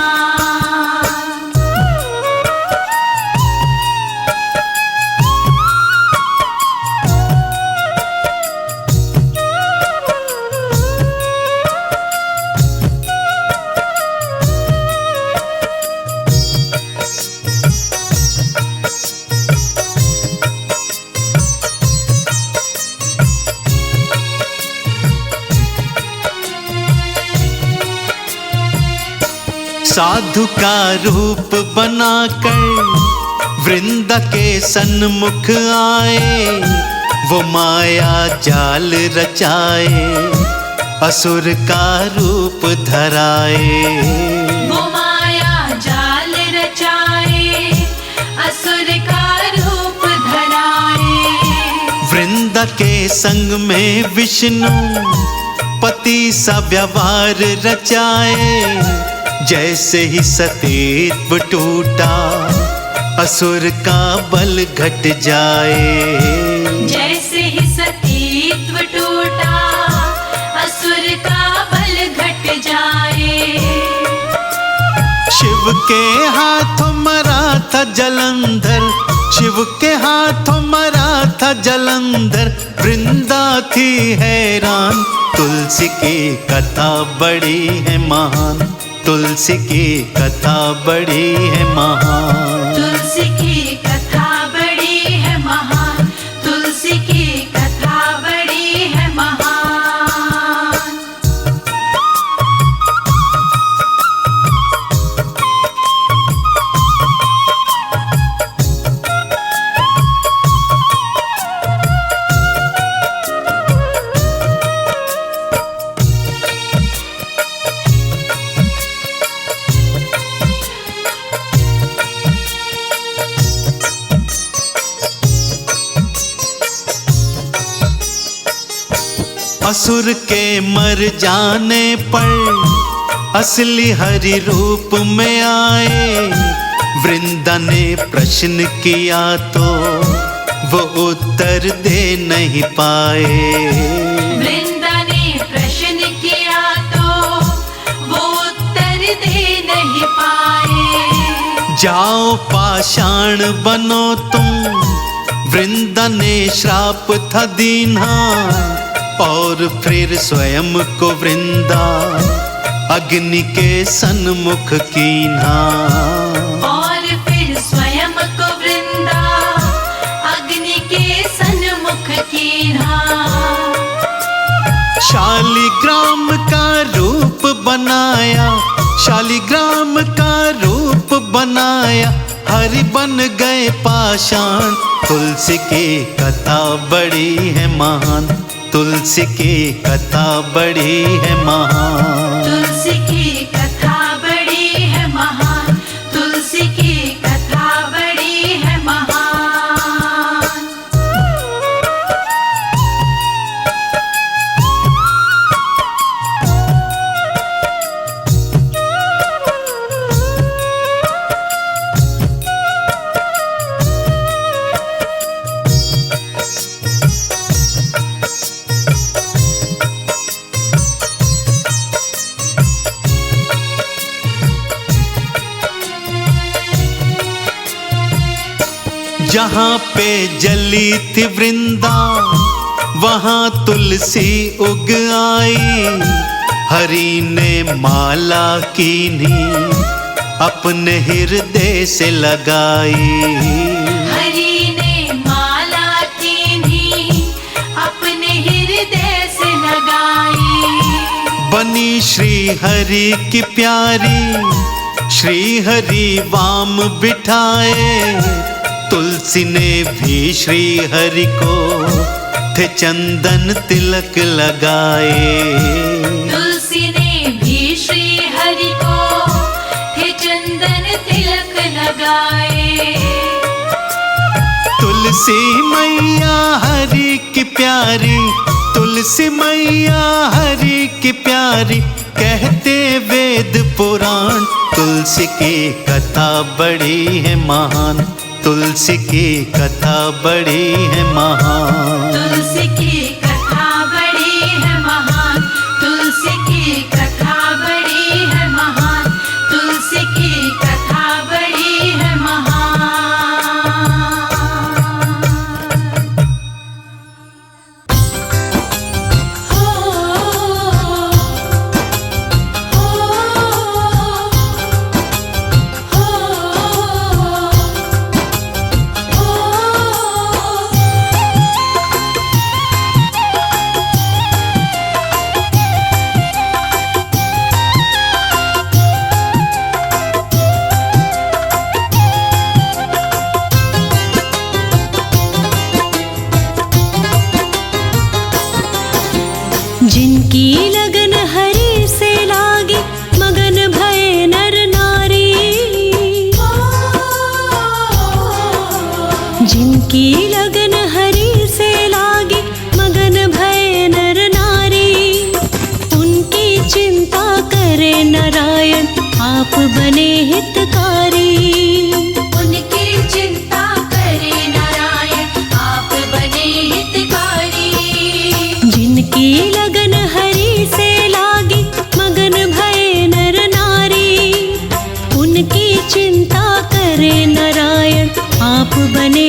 साधु का रूप बनाकर वृंदा के सन्मुख आए। वो माया जाल रचाए, असुर का रूप धराए। वो माया जाल रचाए, असुर का रूप धराए। वृंदा के संग में विष्णु पति सा व्यवहार रचाए। जैसे ही सतीत्व टूटा, असुर का बल घट जाए। जैसे ही सतीत्व टूटा, असुर का बल घट जाए। शिव के हाथों मरा था जालंधर, शिव के हाथों मरा था जलंधर, वृंदा थी हैरान। तुलसी की कथा बड़ी है महान, तुलसी की कथा बड़ी है महान। तुलसी की कथा बड़ी है महान, तुलसी की कथा बड़ी है महान। असुर के मर जाने पर असली हरि रूप में आए। वृंदा ने प्रश्न किया तो वो उत्तर दे नहीं पाए। वृंदा ने प्रश्न किया तो वो उत्तर दे नहीं पाए। जाओ पाषाण बनो तुम, वृंदा ने श्राप था दीना। और फिर स्वयं को वृंदा अग्नि के सन्मुख कीन्हा। और फिर स्वयं को वृंदा अग्नि के सन्मुख कीन्हा। शालिग्राम का रूप बनाया, शालिग्राम का रूप बनाया, हरि बन गए पाषाण। तुलसी की कथा बड़ी है महान, तुलसी की कथा बड़ी है महान। तुलसी की कथा बड़ी है महान, तुलसी की कथा बड़ी है महान। जहाँ पे जली थी वृंदा वहाँ तुलसी उग आई। हरि ने माला कीन्ही अपने हृदय से लगाई। हरि ने माला कीन्ही अपने हृदय से लगाई। बनी श्री हरि की प्यारी, श्री हरि वाम बिठाए। तुलसी ने भी श्री हरि को थे चंदन तिलक लगाए। तुलसी ने भी श्री हरि को थे चंदन तिलक लगाए। तुलसी मैया हरि की प्यारी, तुलसी मैया हरि की प्यारी, कहते वेद पुराण। तुलसी की कथा बड़ी है महान, तुलसी की कथा बड़ी है महान। तुलसी की कथा बड़ी है महान, तुलसी की कथा बड़ी है महान, तुलसी की कथा बड़ी है महान। जिनकी लगन हरि से लागी, मगन भये नर नारी। जिनकी लगन हरि से लागी, मगन भये नर नारी। उनकी चिंता करे नारायण, आप बने हितकारी। उनकी चिंता करे नारायण, आप बने हितकारी। जिनकी लगन हरि से लागी, मगन भये नर नारी। उनकी चिंता करे नारायण, आप बने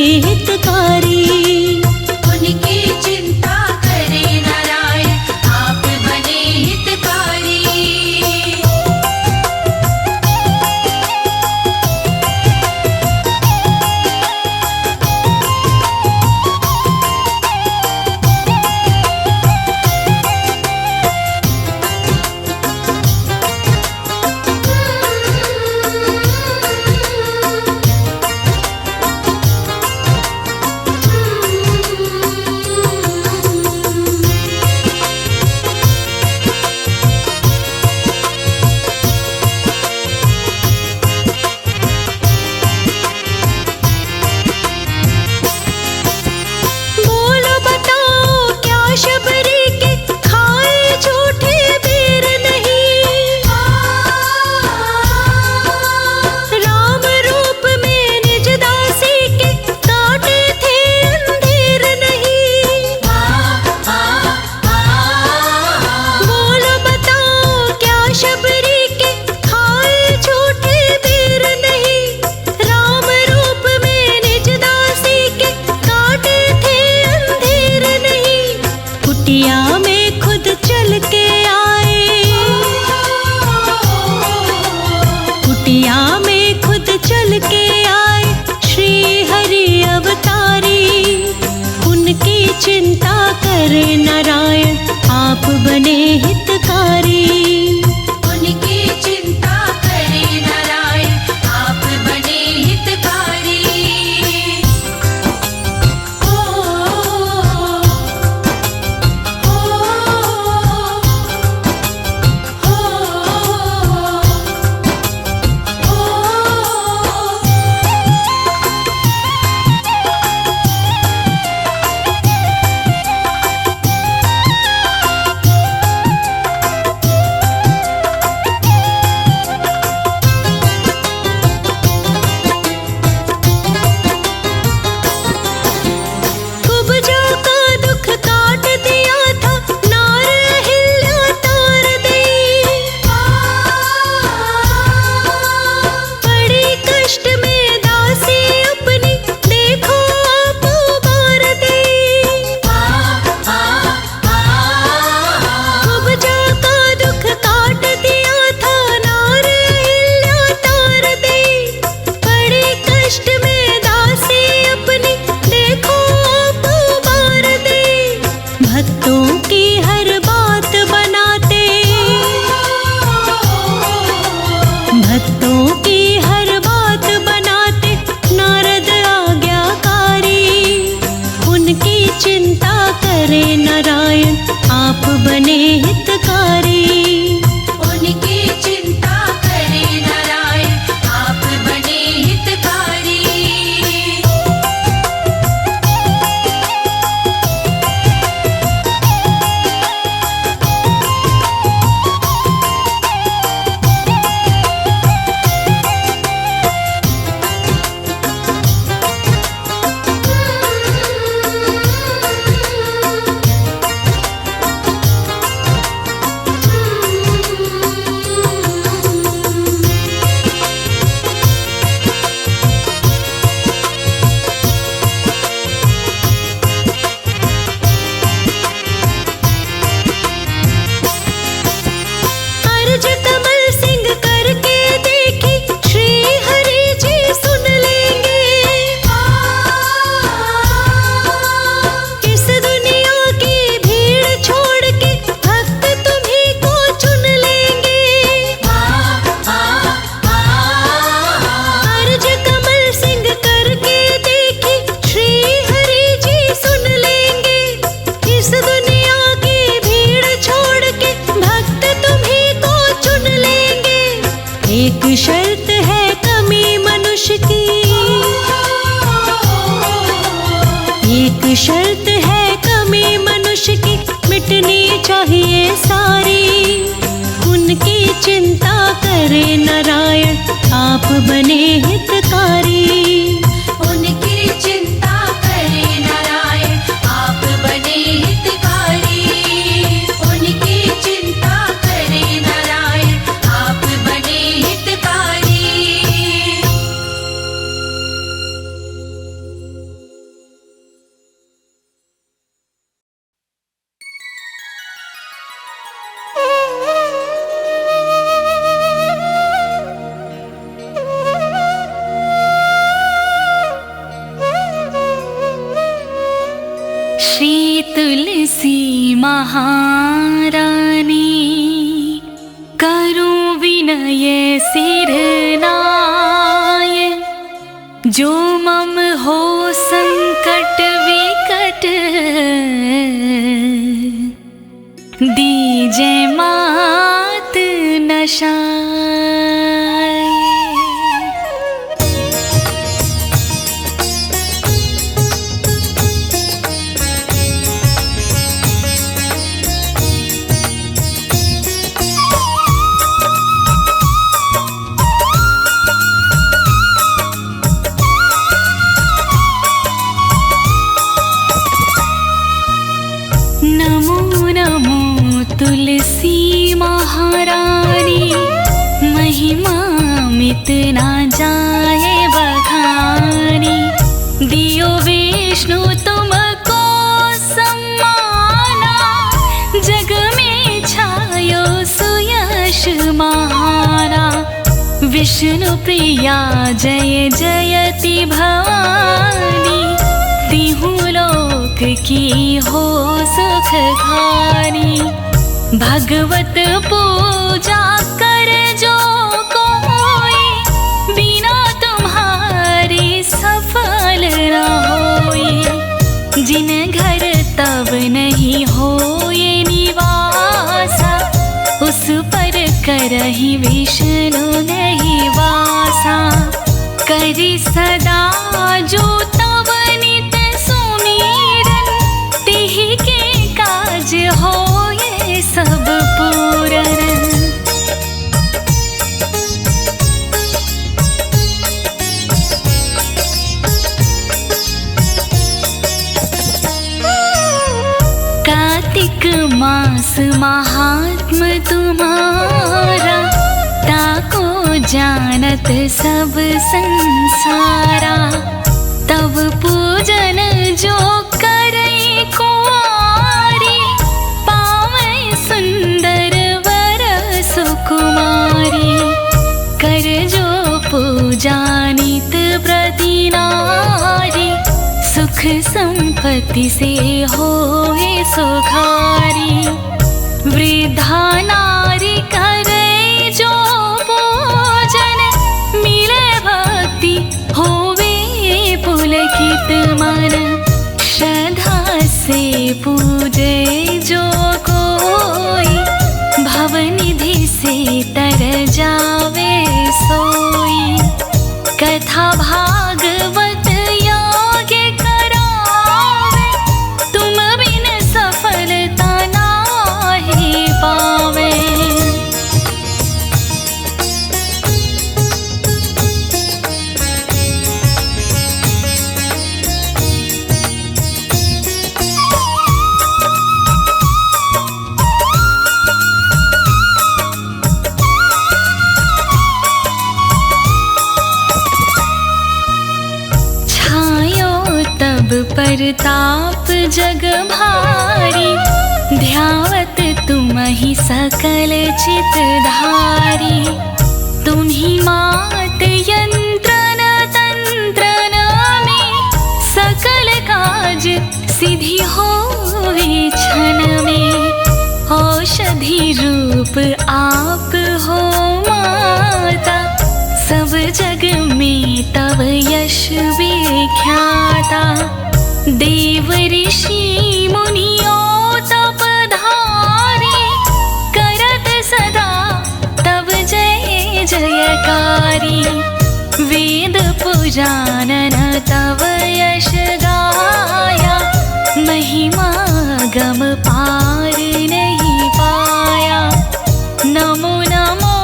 कुटिया में खुद चल के आए, कुटिया में खुद चल के आए श्री हरि अवतारी। उनकी चिंता करे नारायण आप बने हितकारी। उनकी चिंता करे नारायण आप बने हितकारी। ओ, कुब्जा का दुख काट दिया था नार अहिल्या तार दी। बड़ी कष्ट में दासी अपनी देखो आप उबार दी। कुब्जा का दुख काट दिया था नार अहिल्या तार दी। बड़ी कष्ट में दासी अपनी देखो आप उबार दे। भक्तों की हर बात बनाते, भक्तों की हर बात बनाते नारद आज्ञाकारी। उनकी चिंता करे नारायण आप बने हितकारी। उनकी चिंता करे नारायण आप बने हितकारी। अर्ज कमल सिंह करके देखी श्री हरि जी सुन लेंगे। इस दुनिया की भीड़ छोड़ के भक्त तुम्हीं को चुन लेंगे। अर्ज कमल सिंह करके देखी श्री हरि जी सुन लेंगे। इस दुनिया की भीड़ छोड़ के भक्त तुम्हीं को चुन लेंगे। एक शर्त है कमी मनुष्य की, एक शर्त है कमी मनुष्य की मिटनी चाहिए सारी। उनकी चिंता करे नारायण आप बने हितकारी। उनकी चिंता करे नारायण आप बने हितकारी। उनकी चिंता करे नारायण आप बने हितकारी। श्री तुलसी महारानी करूं विनय सिर नाय। जो मम हो संकट विकट दीजे मात नशाय। नमो नमो तुलसी महारानी, महिमा मित ना जाए बखानी। दियो विष्णु तुमको सम्माना, विष्णु प्रिया जय जयति भवानी, तिहु लोक की हो सुख खानी। भगवत पूजा कर जो कोई, बिना तुम्हारी सफल न होई। जिन घर तब नहीं होए निवासा, उस पर करहि विष्णु नहीं वासा। करि सदा जो तब नित सुमिरन, तिहि के काज होए सब पूरन। कार्तिक मास महात्म तुम्हारा, ताको जानत सब संसारा। तब पूजन जो करे कुंवारी, पावै सुंदर वर सुकुमारी। कर जो पूजा नित प्रति नारी, सुख संपत्ति से होए सुखारी। वृद्धा नारी करे जो पूजन, मिले भक्ति होवे पुलकित मन। श्रद्धा से पूजे जो कोई, भवनिधि से तर जावे सोई। कथा भागवत पावे। छायो तब परताप जग भारी, ध्यावत तुमहि सकल चित धारी। तुम्हि मात यंत्रन तंत्रन में, सकल काज सिद्धि होए क्षण में। औषधि रूप आप हो माता, सब जग में तब यश विख्याता। देव ऋषि मुनियों तपधारी, करत सदा तब जय जयकारी। वेद पुराणन तब यश गाया, महिमा गम पार नहीं पाया। नमो नमो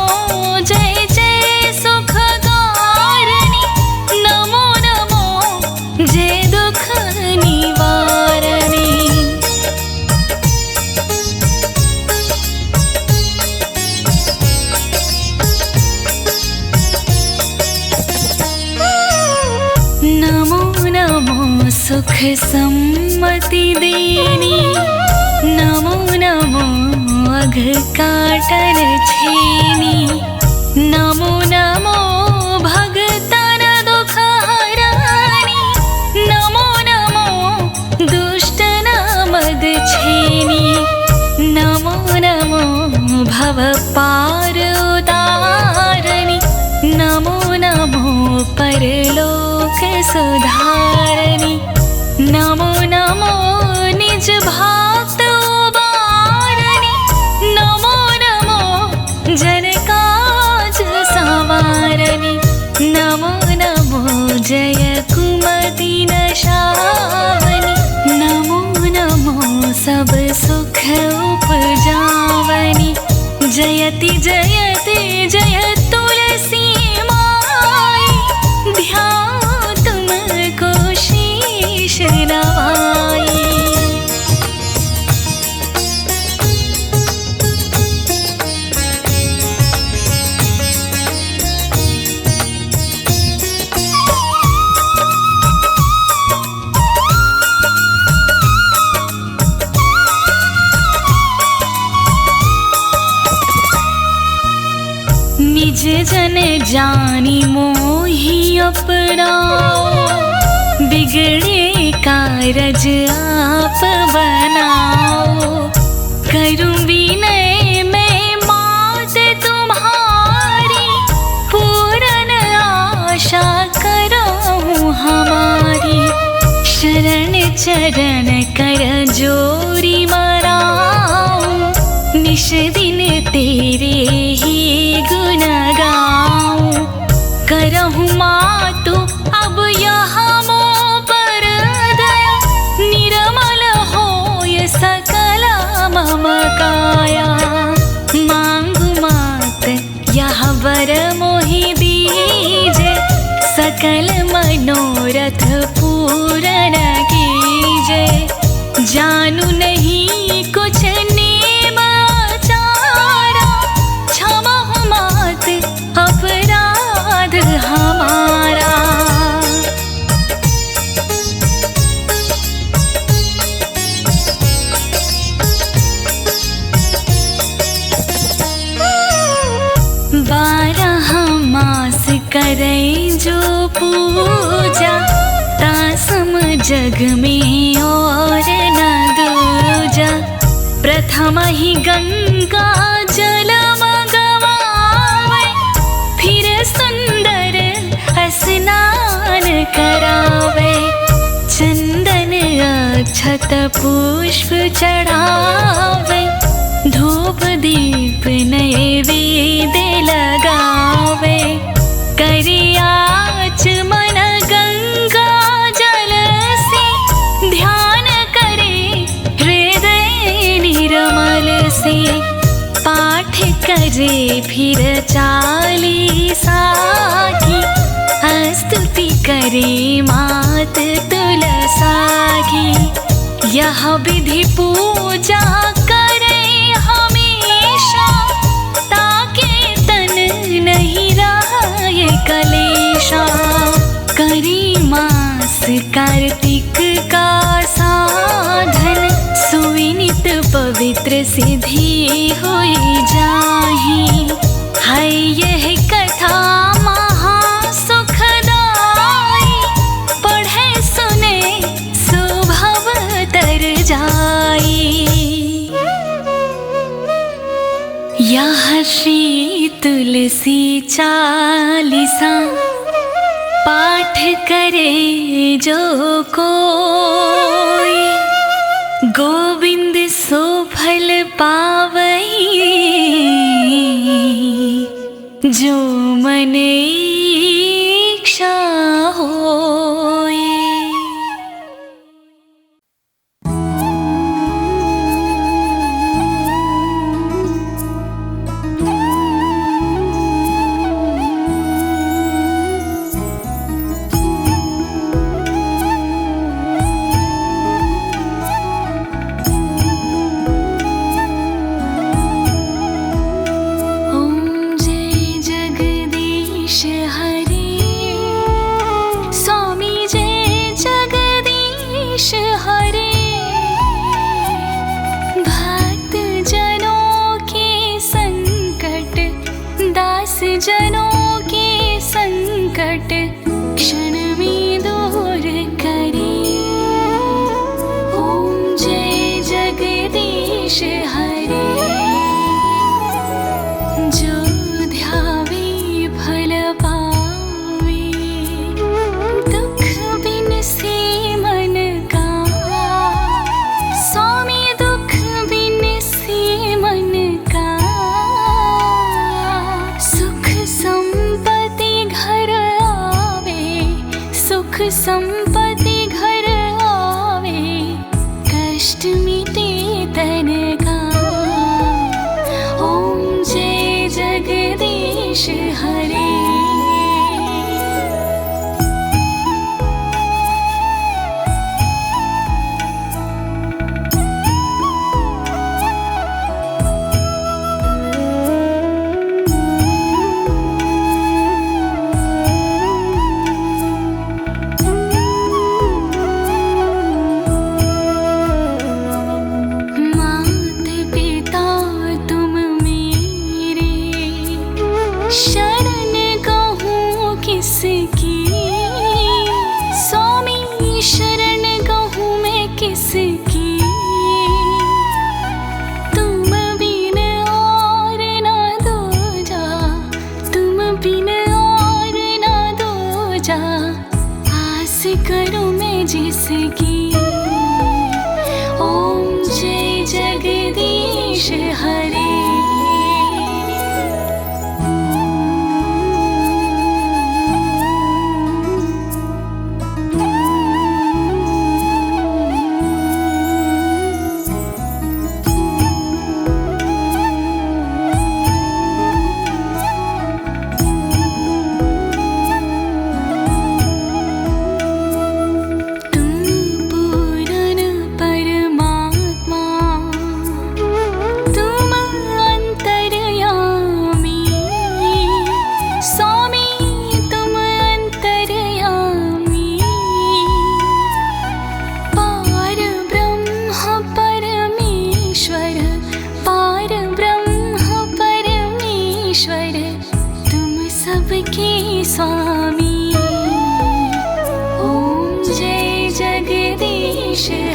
जय जय सुखकारणी, नमो नमो जय दुख निवारणी। नमो नमो सुख सम्मति देनी, नमो नमो अघ काटन छेनी। नमो नमो भगतन दुख हरानी, नमो नमो दुष्टन मद छेनी। नमो नमो भव पार उतारणी, नमो नमो परलोक सुधारणी। नमो नमो निज भक्त उबारणी, नमो नमो जन काज संवारणी। नमो नमो जय कुमति नशावनी, नमो नमो सब सुख उपजावनी। जयति जयति निज जन जानी मोहि अपनाओ, बिगड़े कारज आप बनाओ। करूं विनय मैं मात तुम्हारी, पूर्ण आशा करहूं हमारी। शरण चरण कर जोरी मराऊं, निश दिन तेरे ही गुण गाऊं। करहूं मातु अब यहाँ मोह पर दया, निर्मल होय सकल मम काया। मांगु मात यह वर मोहि दीजे, सकल मनोरथ पूर्ण कीजे। जानू नहीं कुछ नेम आचारा, क्षमा मात अपराध हमारा। बारह मास करे जो पूजा, तासम जग में और न दूजा। प्रथम ही गंगा जल मगवावे, फिर सुंदर स्नान करावे। चंदन अक्षत पुष्प चढ़ावे, धूप दीप नैवेद्य लगावे। करियाच मन गंगा जल से, ध्यान करे हृदय निर्मल से। पाठ करे फिर चालीसा की, स्तुति करे मात तुलसा की। यह विधि पूजा करे हमेशा, ताके तन नहीं राय कलेशा। करी मास कार्तिक का साधन, सुविनित पवित्र सिद्धि होई जाहि। है यह कथा महा सुखदाई, पढ़े सुने सुभव तर जाई। यह श्री तुलसी चालीसा, पाठ करे जो कोई। गोविंद सो फल पावई, जो मन इच्छा होई। जनों के संकट क्षण में दूर करे। ओम जय जगदीश हरे, जो ध्यावे फल पावे। दुख बिन से मन का, स्वामी दुख बिन से मन का। सुख संपत्ति घर आवे, सुख संपत्ति घर आवे। कष्ट मिटे तन का। ओम जय जगदीश हरे। मात पिता तुम मेरे, शरण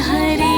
हरे।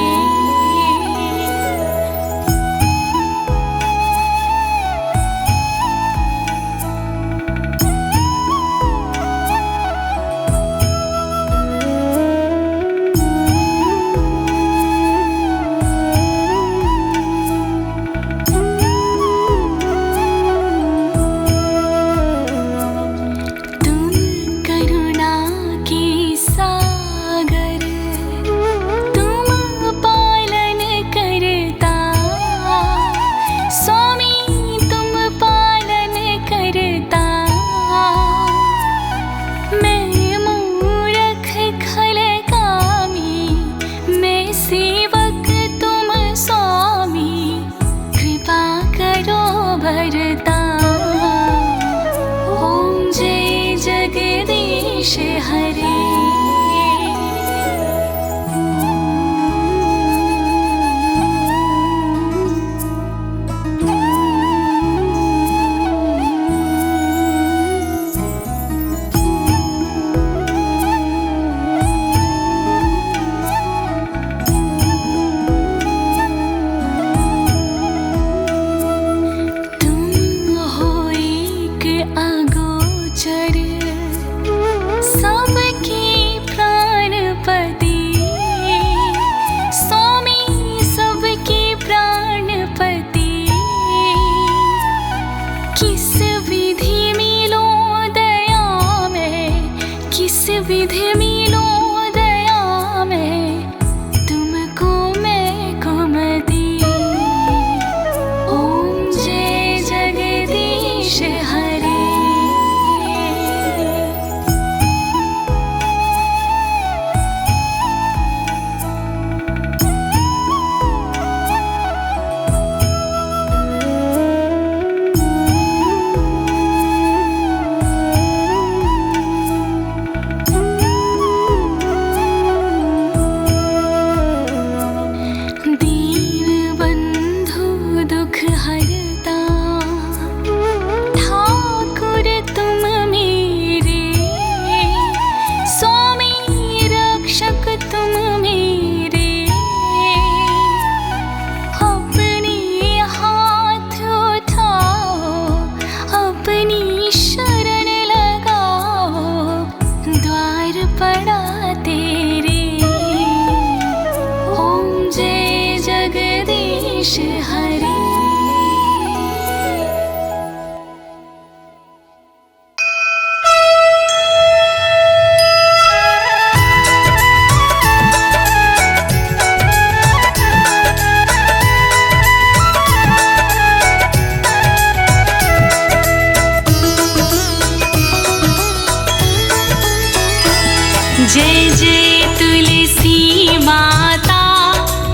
जय जय तुलसी माता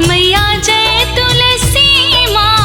मैया, जय तुलसी माता।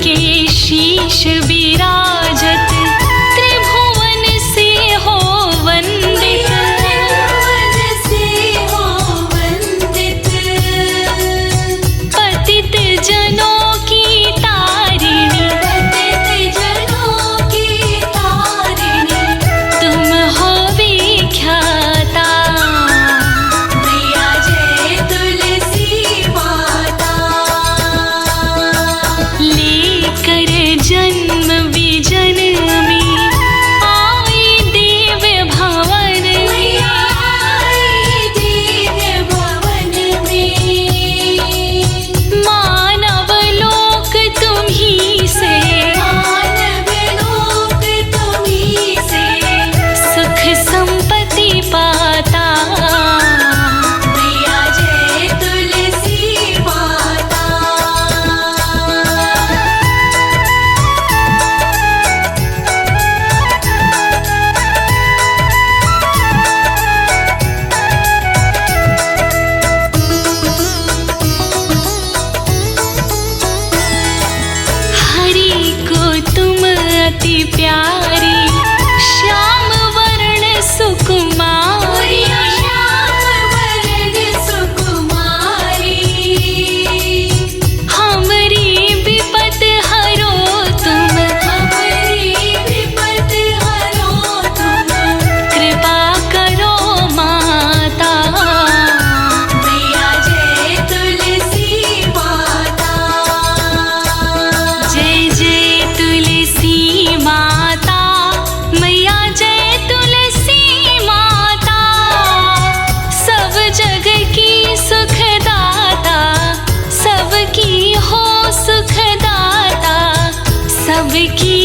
के शीश विराजत त्रिभुवन से हो वंदित। त्रिभुवन से हो वंदित। पतित जनों की तारिणी, पतित जनों की तारिणी, तुम हो विख्याता। मैया जय तुलसी माता। लेकर जन्म विजन में आई देव भवन में। मैया आई दिव्य भवन में। मानव लोक तुम्ही से, मानव लोक तुम्ही से, सुख संपत्ति पाता। मैया जय तुलसी माता। हरि को तुम अति प्यारी, श्याम वर्ण सुकुमारी। श्याम वरण सुकुमारी। हमरी विपत हरो तुम, हमारी विपत हरो तुम। कृपा करो माता। मैया जय तुलसी माता। जय जय तुलसी माता, मैया जय तुलसी माता। सब जग की सुखदाता, सबकी हो सुखदाता, सबकी